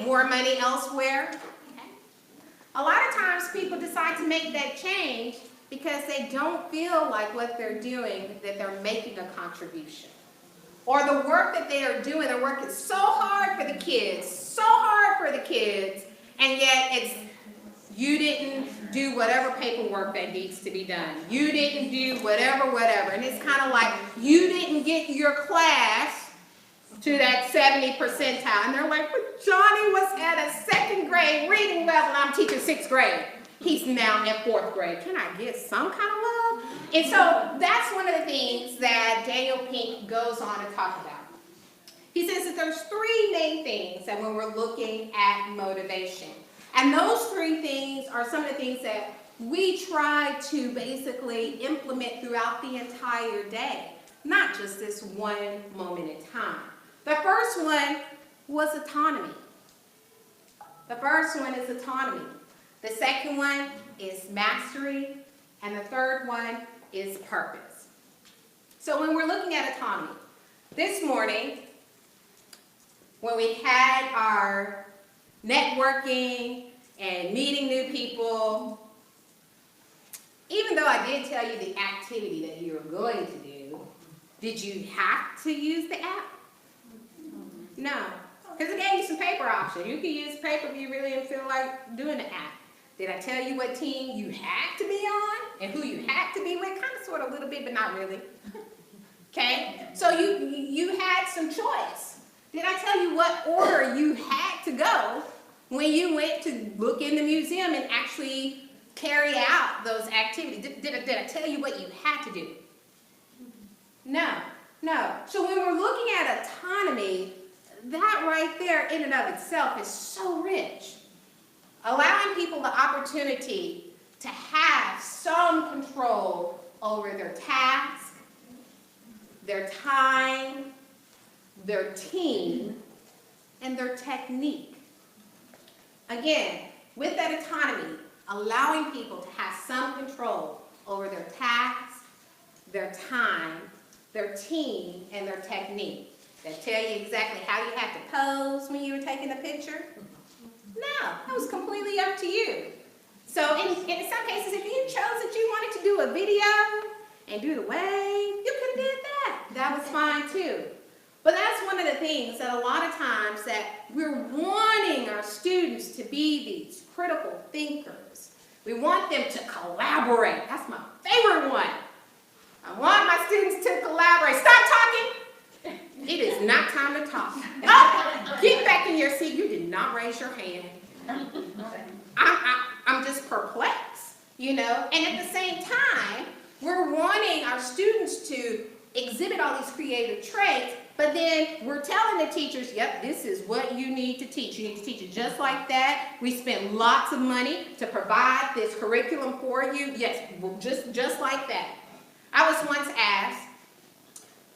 more money elsewhere. Okay. A lot of times people decide to make that change because they don't feel like what they're doing, that they're making a contribution. Or the work that they are doing, they're working so hard for the kids, and yet it's You didn't do whatever paperwork that needs to be done. You didn't do whatever. And it's kind of like, you didn't get your class to that 70 percentile. And they're like, but Johnny was at a 2nd grade reading level and I'm teaching 6th grade. He's now in 4th grade. Can I get some kind of love? And so that's one of the things that Daniel Pink goes on to talk about. He says that there's 3 main things that when we're looking at motivation. And those 3 things are some of the things that we try to basically implement throughout the entire day, not just this one moment in time. The first one was autonomy. The first one is autonomy. The second one is mastery. And the third one is purpose. So when we're looking at autonomy, this morning, when we had our networking and meeting new people, even though I did tell you the activity that you were going to do, did you have to use the app? No, because it gave you some paper options. You could use paper if you really didn't feel like doing the app. Did I tell you what team you had to be on and who you had to be with? Kind of, sort of, a little bit, but not really. Okay, so you had some choice. Did I tell you what order you had to go when you went to look in the museum and actually carry out those activities? Did I tell you what you had to do? No. So when we're looking at autonomy, that right there in and of itself is so rich. Allowing people the opportunity to have some control over their task, their time, their team, and their technique. Again, with that autonomy, allowing people to have some control over their tasks, their time, their team, and their technique. That tell you exactly how you have to pose when you were taking the picture? No, that was completely up to you. So in some cases, if you chose that you wanted to do a video and do the wave, you could have did that. That was fine too. But that's one of the things that a lot of times that we're wanting our students to be these critical thinkers. We want them to collaborate. That's my favorite one. I want my students to collaborate. Stop talking. It is not time to talk. Oh, get back in your seat. You did not raise your hand. I'm just perplexed, you know. And at the same time, we're wanting our students to exhibit all these creative traits, but then we're telling the teachers, yep, this is what you need to teach. You need to teach it just like that. We spend lots of money to provide this curriculum for you. Yes, just like that. I was once asked,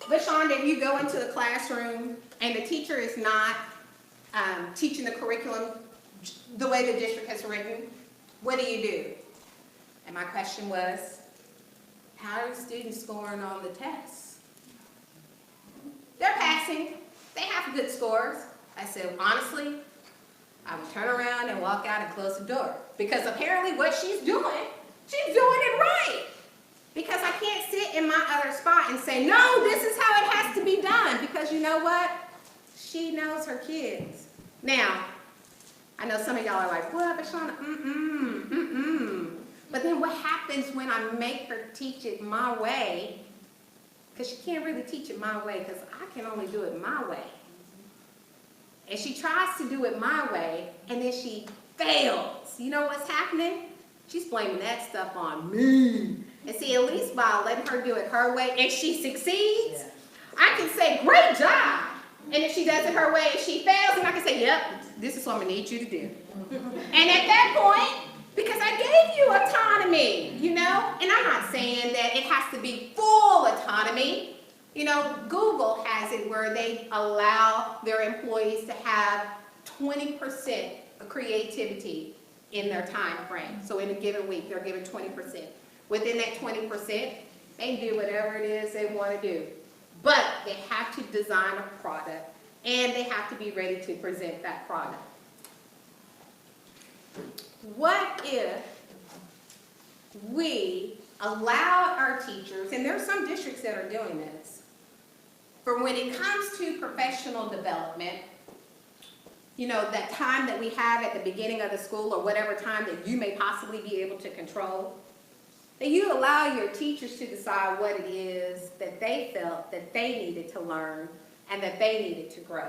LaShonda, if you go into the classroom and the teacher is not teaching the curriculum the way the district has written, what do you do? And my question was, how are the students scoring on the tests? They're passing. They have good scores. I said, honestly, I would turn around and walk out and close the door. Because apparently what she's doing it right. Because I can't sit in my other spot and say, no, this is how it has to be done. Because you know what? She knows her kids. Now, I know some of y'all are like, well, but Shauna, But then what happens when I make her teach it my way? Because she can't really teach it my way because I can only do it my way. And she tries to do it my way, and then she fails. You know what's happening? She's blaming that stuff on me. And see, at least by letting her do it her way, and she succeeds, I can say, great job. And if she does it her way and she fails, then I can say, yep, this is what I'm going to need you to do. And at that point, because I gave you autonomy, you know, and I'm not saying that it has to be full autonomy. You know, Google has it where they allow their employees to have 20% of creativity in their time frame. So in a given week, they're given 20%. Within that 20%, they can do whatever it is they want to do. But they have to design a product, and they have to be ready to present that product. What if we allow our teachers, and there are some districts that are doing this, for when it comes to professional development, you know, that time that we have at the beginning of the school or whatever time that you may possibly be able to control, that you allow your teachers to decide what it is that they felt that they needed to learn and that they needed to grow.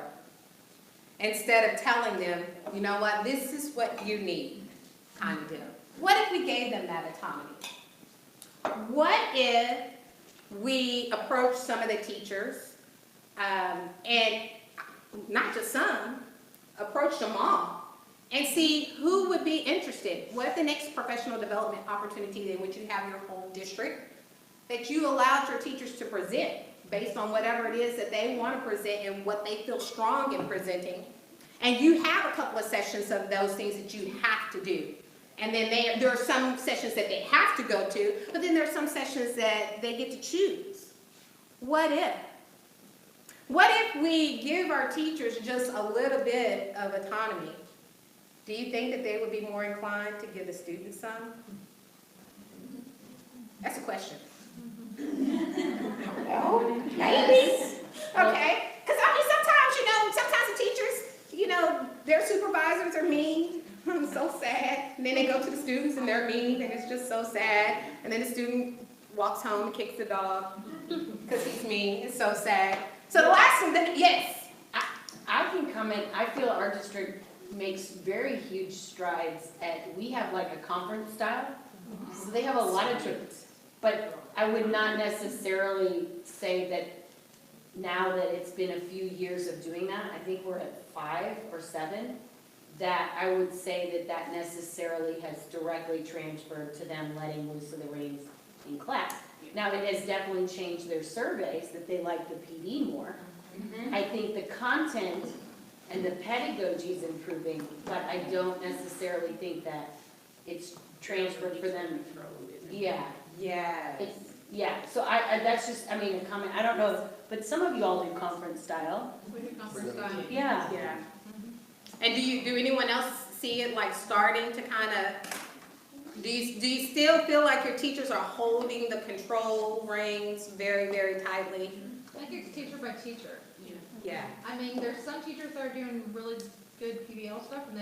Instead of telling them, you know what, this is what you need, kind of deal. What if we gave them that autonomy? What if we approached some of the teachers, and not just some, approached them all, and see who would be interested. What if the next professional development opportunity in which you have your home district, that you allowed your teachers to present based on whatever it is that they want to present and what they feel strong in presenting, and you have a couple of sessions of those things that you have to do. And then there are some sessions that they have to go to, but then there are some sessions that they get to choose. What if? What if we give our teachers just a little bit of autonomy? Do you think that they would be more inclined to give the students some? That's a question. No, maybe. Okay, because I mean sometimes the teachers, their supervisors are mean. I'm so sad. And then they go to the students and they're mean and it's just so sad. And then the student walks home and kicks the dog because he's mean. It's so sad. So the last one, yes. I can comment. I feel our district makes very huge strides we have like a conference style. So they have a lot of trips. But I would not necessarily say that now that it's been a few years of doing that, I think we're at 5 or 7, that I would say that necessarily has directly transferred to them letting loose of the reins in class. Now, it has definitely changed their surveys that they like the PD more. I think the content and the pedagogy is improving, but I don't necessarily think that it's transferred for them. Yeah. Yeah. So that's just, a comment. I don't know, but some of you all do conference style. We do conference style. Yeah. Yeah. And do anyone else see it like starting to kind of, do you still feel like your teachers are holding the control reins very, very tightly? I think it's teacher by teacher. Yeah. I mean, there's some teachers that are doing really good PBL stuff, and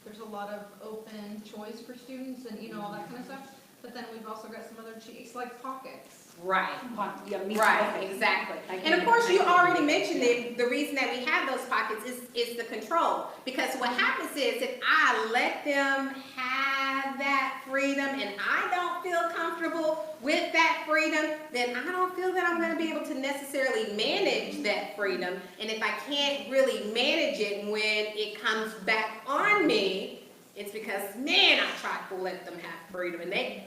there's a lot of open choice for students and, all that kind of stuff. But then we've also got some other cheats, like pockets. Right. Yeah, right, exactly. And of course, you already mentioned it, the reason that we have those pockets is the control. Because what happens is if I let them have that freedom and I don't feel comfortable with that freedom, then I don't feel that I'm going to be able to necessarily manage that freedom. And if I can't really manage it when it comes back on me, it's because, man, I tried to let them have freedom and they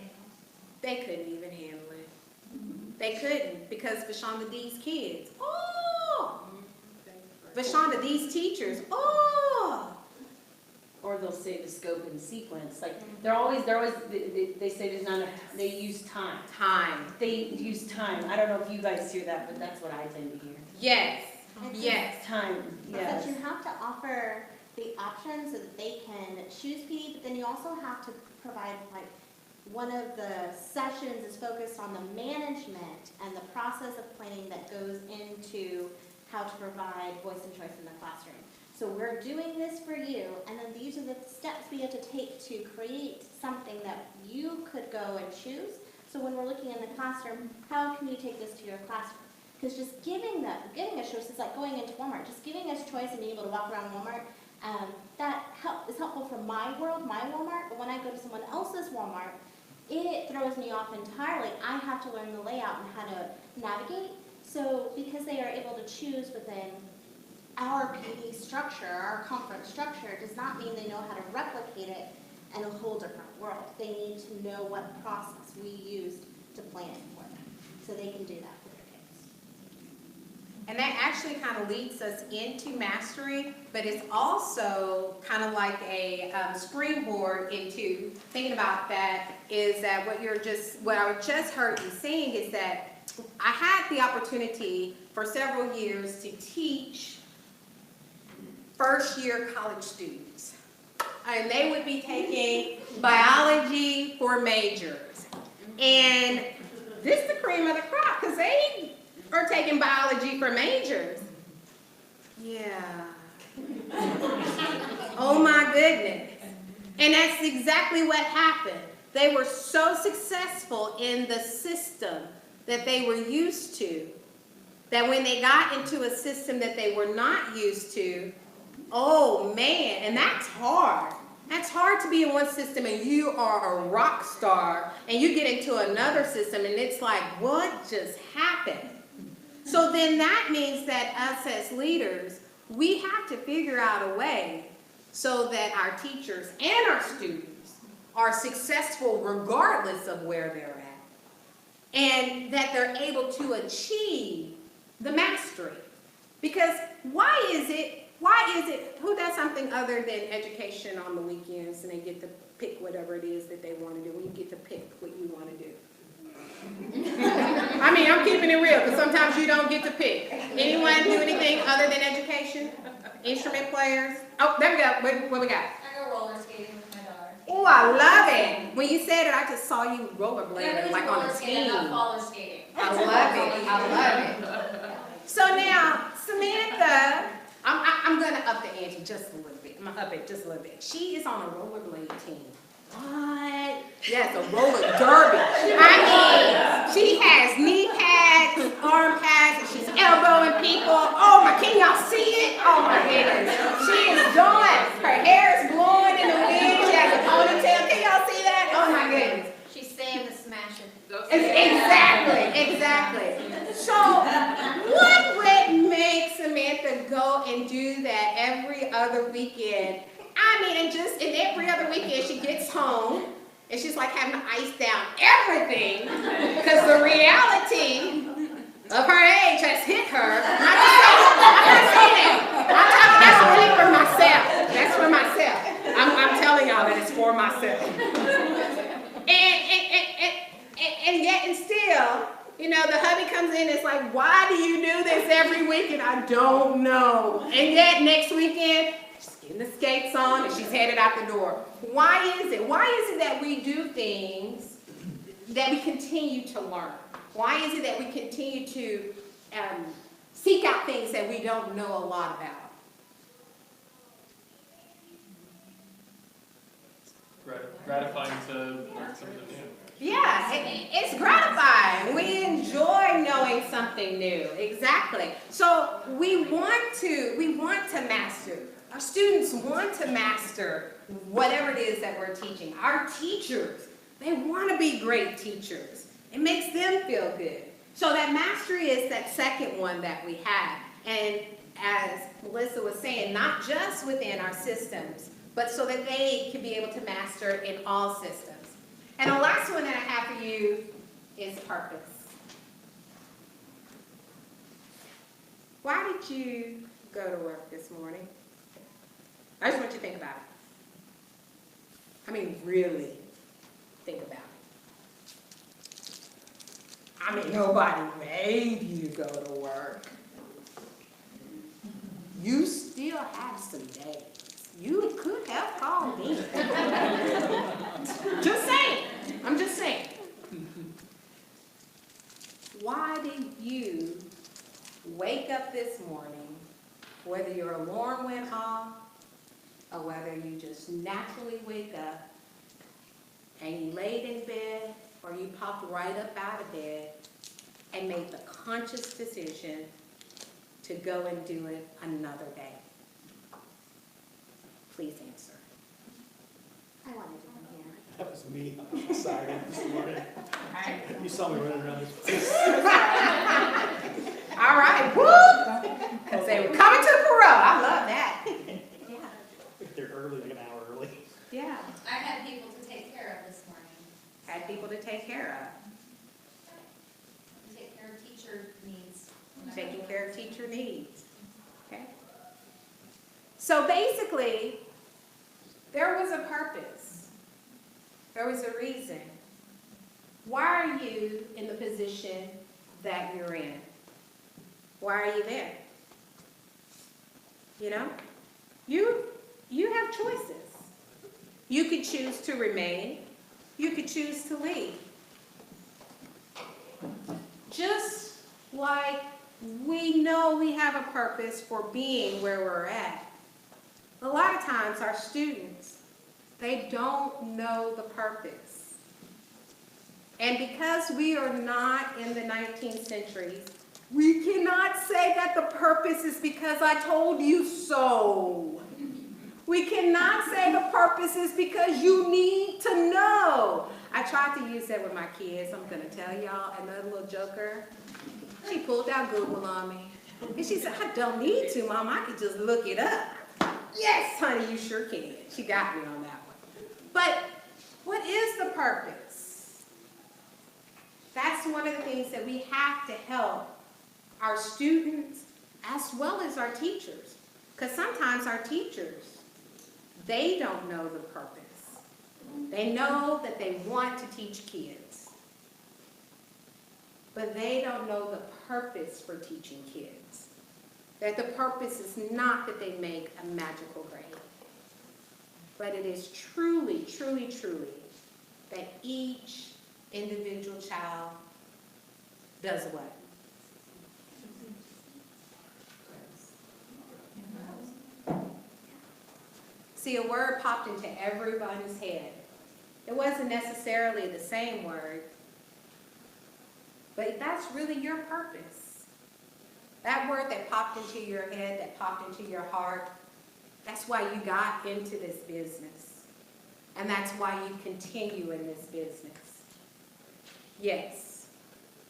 couldn't even handle it. They couldn't because Vashonda D's kids, Vashonda D's teachers, Or they'll say the scope and sequence. Like they say there's not enough, they use time. They use time. I don't know if you guys hear that, but that's what I tend to hear. Yes. Yes. Time. Yes. But you have to offer the options so that they can choose PD, but then you also have to provide one of the sessions is focused on the management and the process of planning that goes into how to provide voice and choice in the classroom. So we're doing this for you, and then these are the steps we have to take to create something that you could go and choose. So when we're looking in the classroom, how can you take this to your classroom? Because just giving us choice is like going into Walmart. Just giving us choice and being able to walk around Walmart, that is helpful for my world, my Walmart, but when I go to someone else's Walmart, it throws me off entirely. I have to learn the layout and how to navigate. So because they are able to choose within our PD structure, our conference structure, does not mean they know how to replicate it in a whole different world. They need to know what process we used to plan it for them. So they can do that for their kids. And that actually kind of leads us into mastery, but it's also kind of like a springboard into thinking about that is that what I just heard you saying is that I had the opportunity for several years to teach first-year college students. And they would be taking biology for majors. And this is the cream of the crop because they are taking biology for majors. Yeah. Oh my goodness. And that's exactly what happened. They were so successful in the system that they were used to, that when they got into a system that they were not used to, oh man, and that's hard. That's hard to be in one system and you are a rock star and you get into another system and it's like, what just happened? So then that means that us as leaders, we have to figure out a way so that our teachers and our students are successful regardless of where they're at, and that they're able to achieve the mastery. Because why is it, who does something other than education on the weekends and they get to pick whatever it is that they want to do, when you get to pick what you want to do? I mean, I'm keeping it real, because sometimes you don't get to pick. Anyone do anything other than education? Instrument players? Oh, there we go. What we got? I go roller skating with my daughter. Oh, I love it. When you said it, I just saw you rollerblading like on a team. Not roller skating. I love it. I love it. So now, Samantha, I'm going to up the ante just a little bit. I'm going to up it just a little bit. She is on a rollerblade team. What? Yes, a roller derby. I mean, she has knee pads, arm pads, and she's elbowing people. Oh my, can y'all see it? Oh my goodness. She is going. Her hair is blowing in the wind. She has a ponytail. Can y'all see that? Oh my goodness. She's saying the smashing. Exactly. So, what would make Samantha go and do that every other weekend? I mean, and every other weekend she gets home and she's like having to ice down everything because the reality of her age has hit her. I'm not saying that. I'm talking, that's really for myself. That's for myself. I'm telling y'all that it's for myself. And yet and still, you know, the hubby comes in and it's like, why do you do this every weekend? I don't know. And yet next weekend, she's getting the skates on and she's headed out the door. Why is it? Why is it that we do things that we continue to learn? Why is it that we continue to seek out things that we don't know a lot about? Gratifying to learn something new. Yeah, it's gratifying. We enjoy knowing something new. Exactly. So we want to master. Our students want to master whatever it is that we're teaching. Our teachers, they want to be great teachers. It makes them feel good. So that mastery is that second one that we have. And as Melissa was saying, not just within our systems, but so that they can be able to master in all systems. And the last one that I have for you is purpose. Why did you go to work this morning? I just want you to think about it. I mean, really think about it. I mean, nobody made you go to work. You still have some days. You could have called me. Just saying. I'm just saying. Why did you wake up this morning, whether your alarm went off or whether you just naturally wake up and you laid in bed or you popped right up out of bed and made the conscious decision to go and do it another day? Please answer. I wanted to come here. That was me. I was excited this morning. You saw me running around this place. All right, woo! Say, we're coming to Perot. I love that. Yeah. They're early, like an hour early. Yeah. I had people to take care of this morning. Had people to take care Take care of teacher needs. of. Taking care of teacher needs. Okay. So basically, there was a purpose. There was a reason. Why are you in the position that you're in? Why are you there? You know? You have choices. You could choose to remain. You could choose to leave. Just like we know we have a purpose for being where we're at, a lot of times our students, they don't know the purpose. And because we are not in the 19th century, we cannot say that the purpose is because I told you so. We cannot say the purpose is because you need to know. I tried to use that with my kids. I'm going to tell y'all another little joker. She pulled out Google on me. And she said, I don't need to, Mom. I can just look it up. Yes, honey, you sure can. She got me on that one. But what is the purpose? That's one of the things that we have to help our students as well as our teachers. Because sometimes our teachers, they don't know the purpose. They know that they want to teach kids, but they don't know the purpose for teaching kids. That the purpose is not that they make a magical grade, but it is truly, truly, truly that each individual child does what? See, a word popped into everybody's head. It wasn't necessarily the same word, but that's really your purpose. That word that popped into your head, that popped into your heart, that's why you got into this business. And that's why you continue in this business. Yes,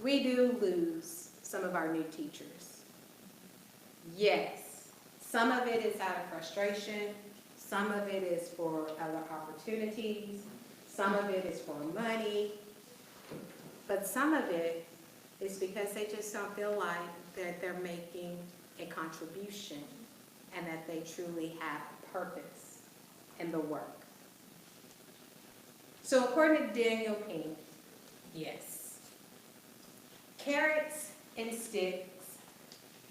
we do lose some of our new teachers. Yes, some of it is out of frustration. Some of it is for other opportunities. Some of it is for money. But some of it is because they just don't feel like that they're making a contribution and that they truly have a purpose in the work. So according to Daniel Pink, yes, carrots and sticks,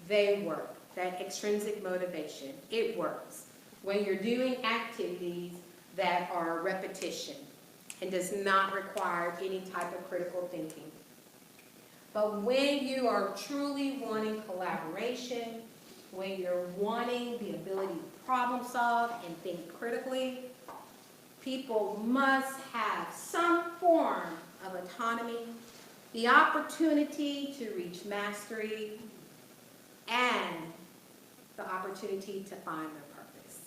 they work. That extrinsic motivation, it works. When you're doing activities that are repetition and does not require any type of critical thinking. But when you are truly wanting collaboration, when you're wanting the ability to problem solve and think critically, people must have some form of autonomy, the opportunity to reach mastery, and the opportunity to find their purpose.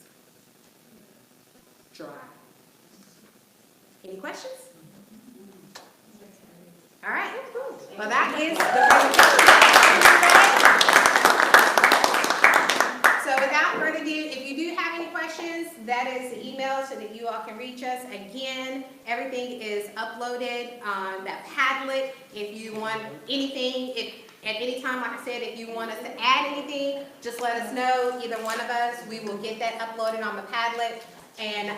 Drive. Any questions? All right. Well, that is the So without further ado, if you do have any questions, that is the email so that you all can reach us. Again, everything is uploaded on that Padlet. If you want anything, at any time, like I said, if you want us to add anything, just let us know, either one of us. We will get that uploaded on the Padlet. And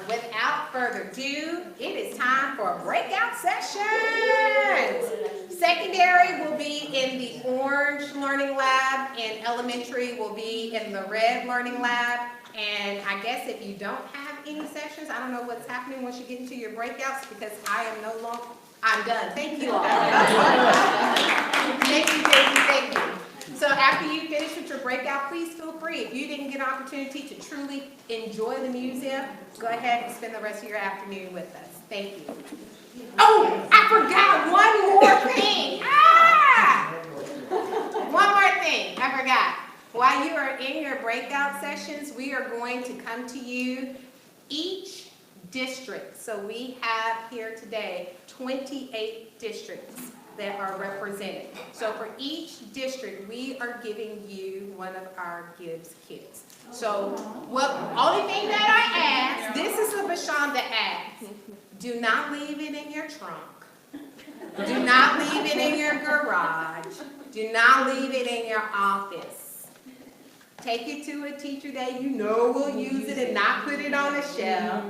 without further ado, it is time for breakout sessions. Secondary will be in the orange learning lab, and elementary will be in the red learning lab. And I guess if you don't have any sessions, I don't know what's happening once you get into your breakouts, because I am no longer, I'm done. Thank you all. Thank you, thank you. So after you finish with your breakout, please feel free. If you didn't get an opportunity to truly enjoy the museum, go ahead and spend the rest of your afternoon with us. Thank you. Oh, I forgot one more thing. One more thing, I forgot. While you are in your breakout sessions, we are going to come to you each district. So we have here today 28 districts that are represented. So for each district, we are giving you one of our Gibbs kits. So what only thing that I ask, this is a Bashonda ask, do not leave it in your trunk. Do not leave it in your garage. Do not leave it in your office. Take it to a teacher that you know will use it and not put it on a shelf.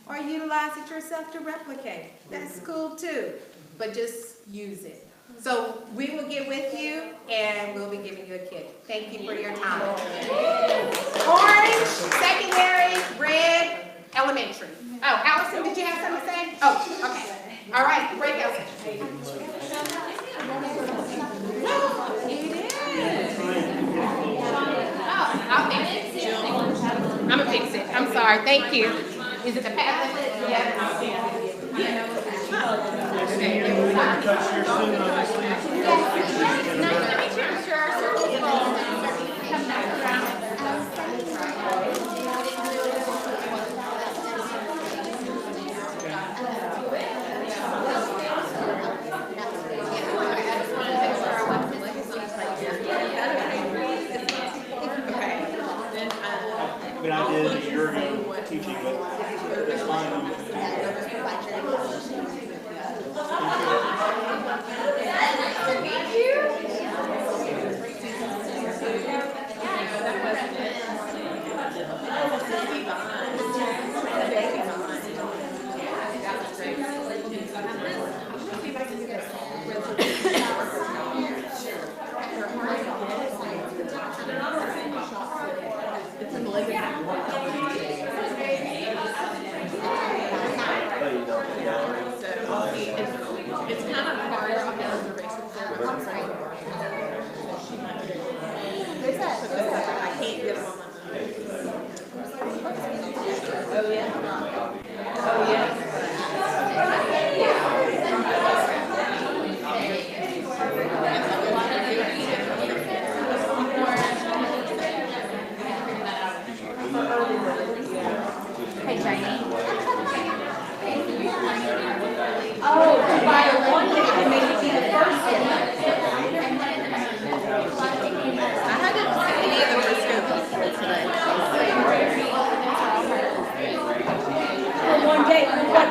Or utilize it yourself to replicate. That's cool too. But just use it. So we will get with you and we'll be giving you a kit. Thank you for your time. Orange, secondary, red, elementary. Oh, Allison, did you have something to say? Oh, okay. All right, breakout session. It is. Oh, I'll fix it. I'm gonna fix it. I'm sorry. Thank you. Is it the pamphlet? Yes. Touch your soon, obviously. Nice to meet you. I'm sure our circle's full. Come back around. I mean, I did a year ago teaching, but it's fine. It's kind of hard to get reservations there. I can't get them on my phone. Oh, yeah? Oh, yeah. Hey, Jamie. Oh, to buy a one ticket to make it be the first one. I hadn't seen any of them today. For one day, what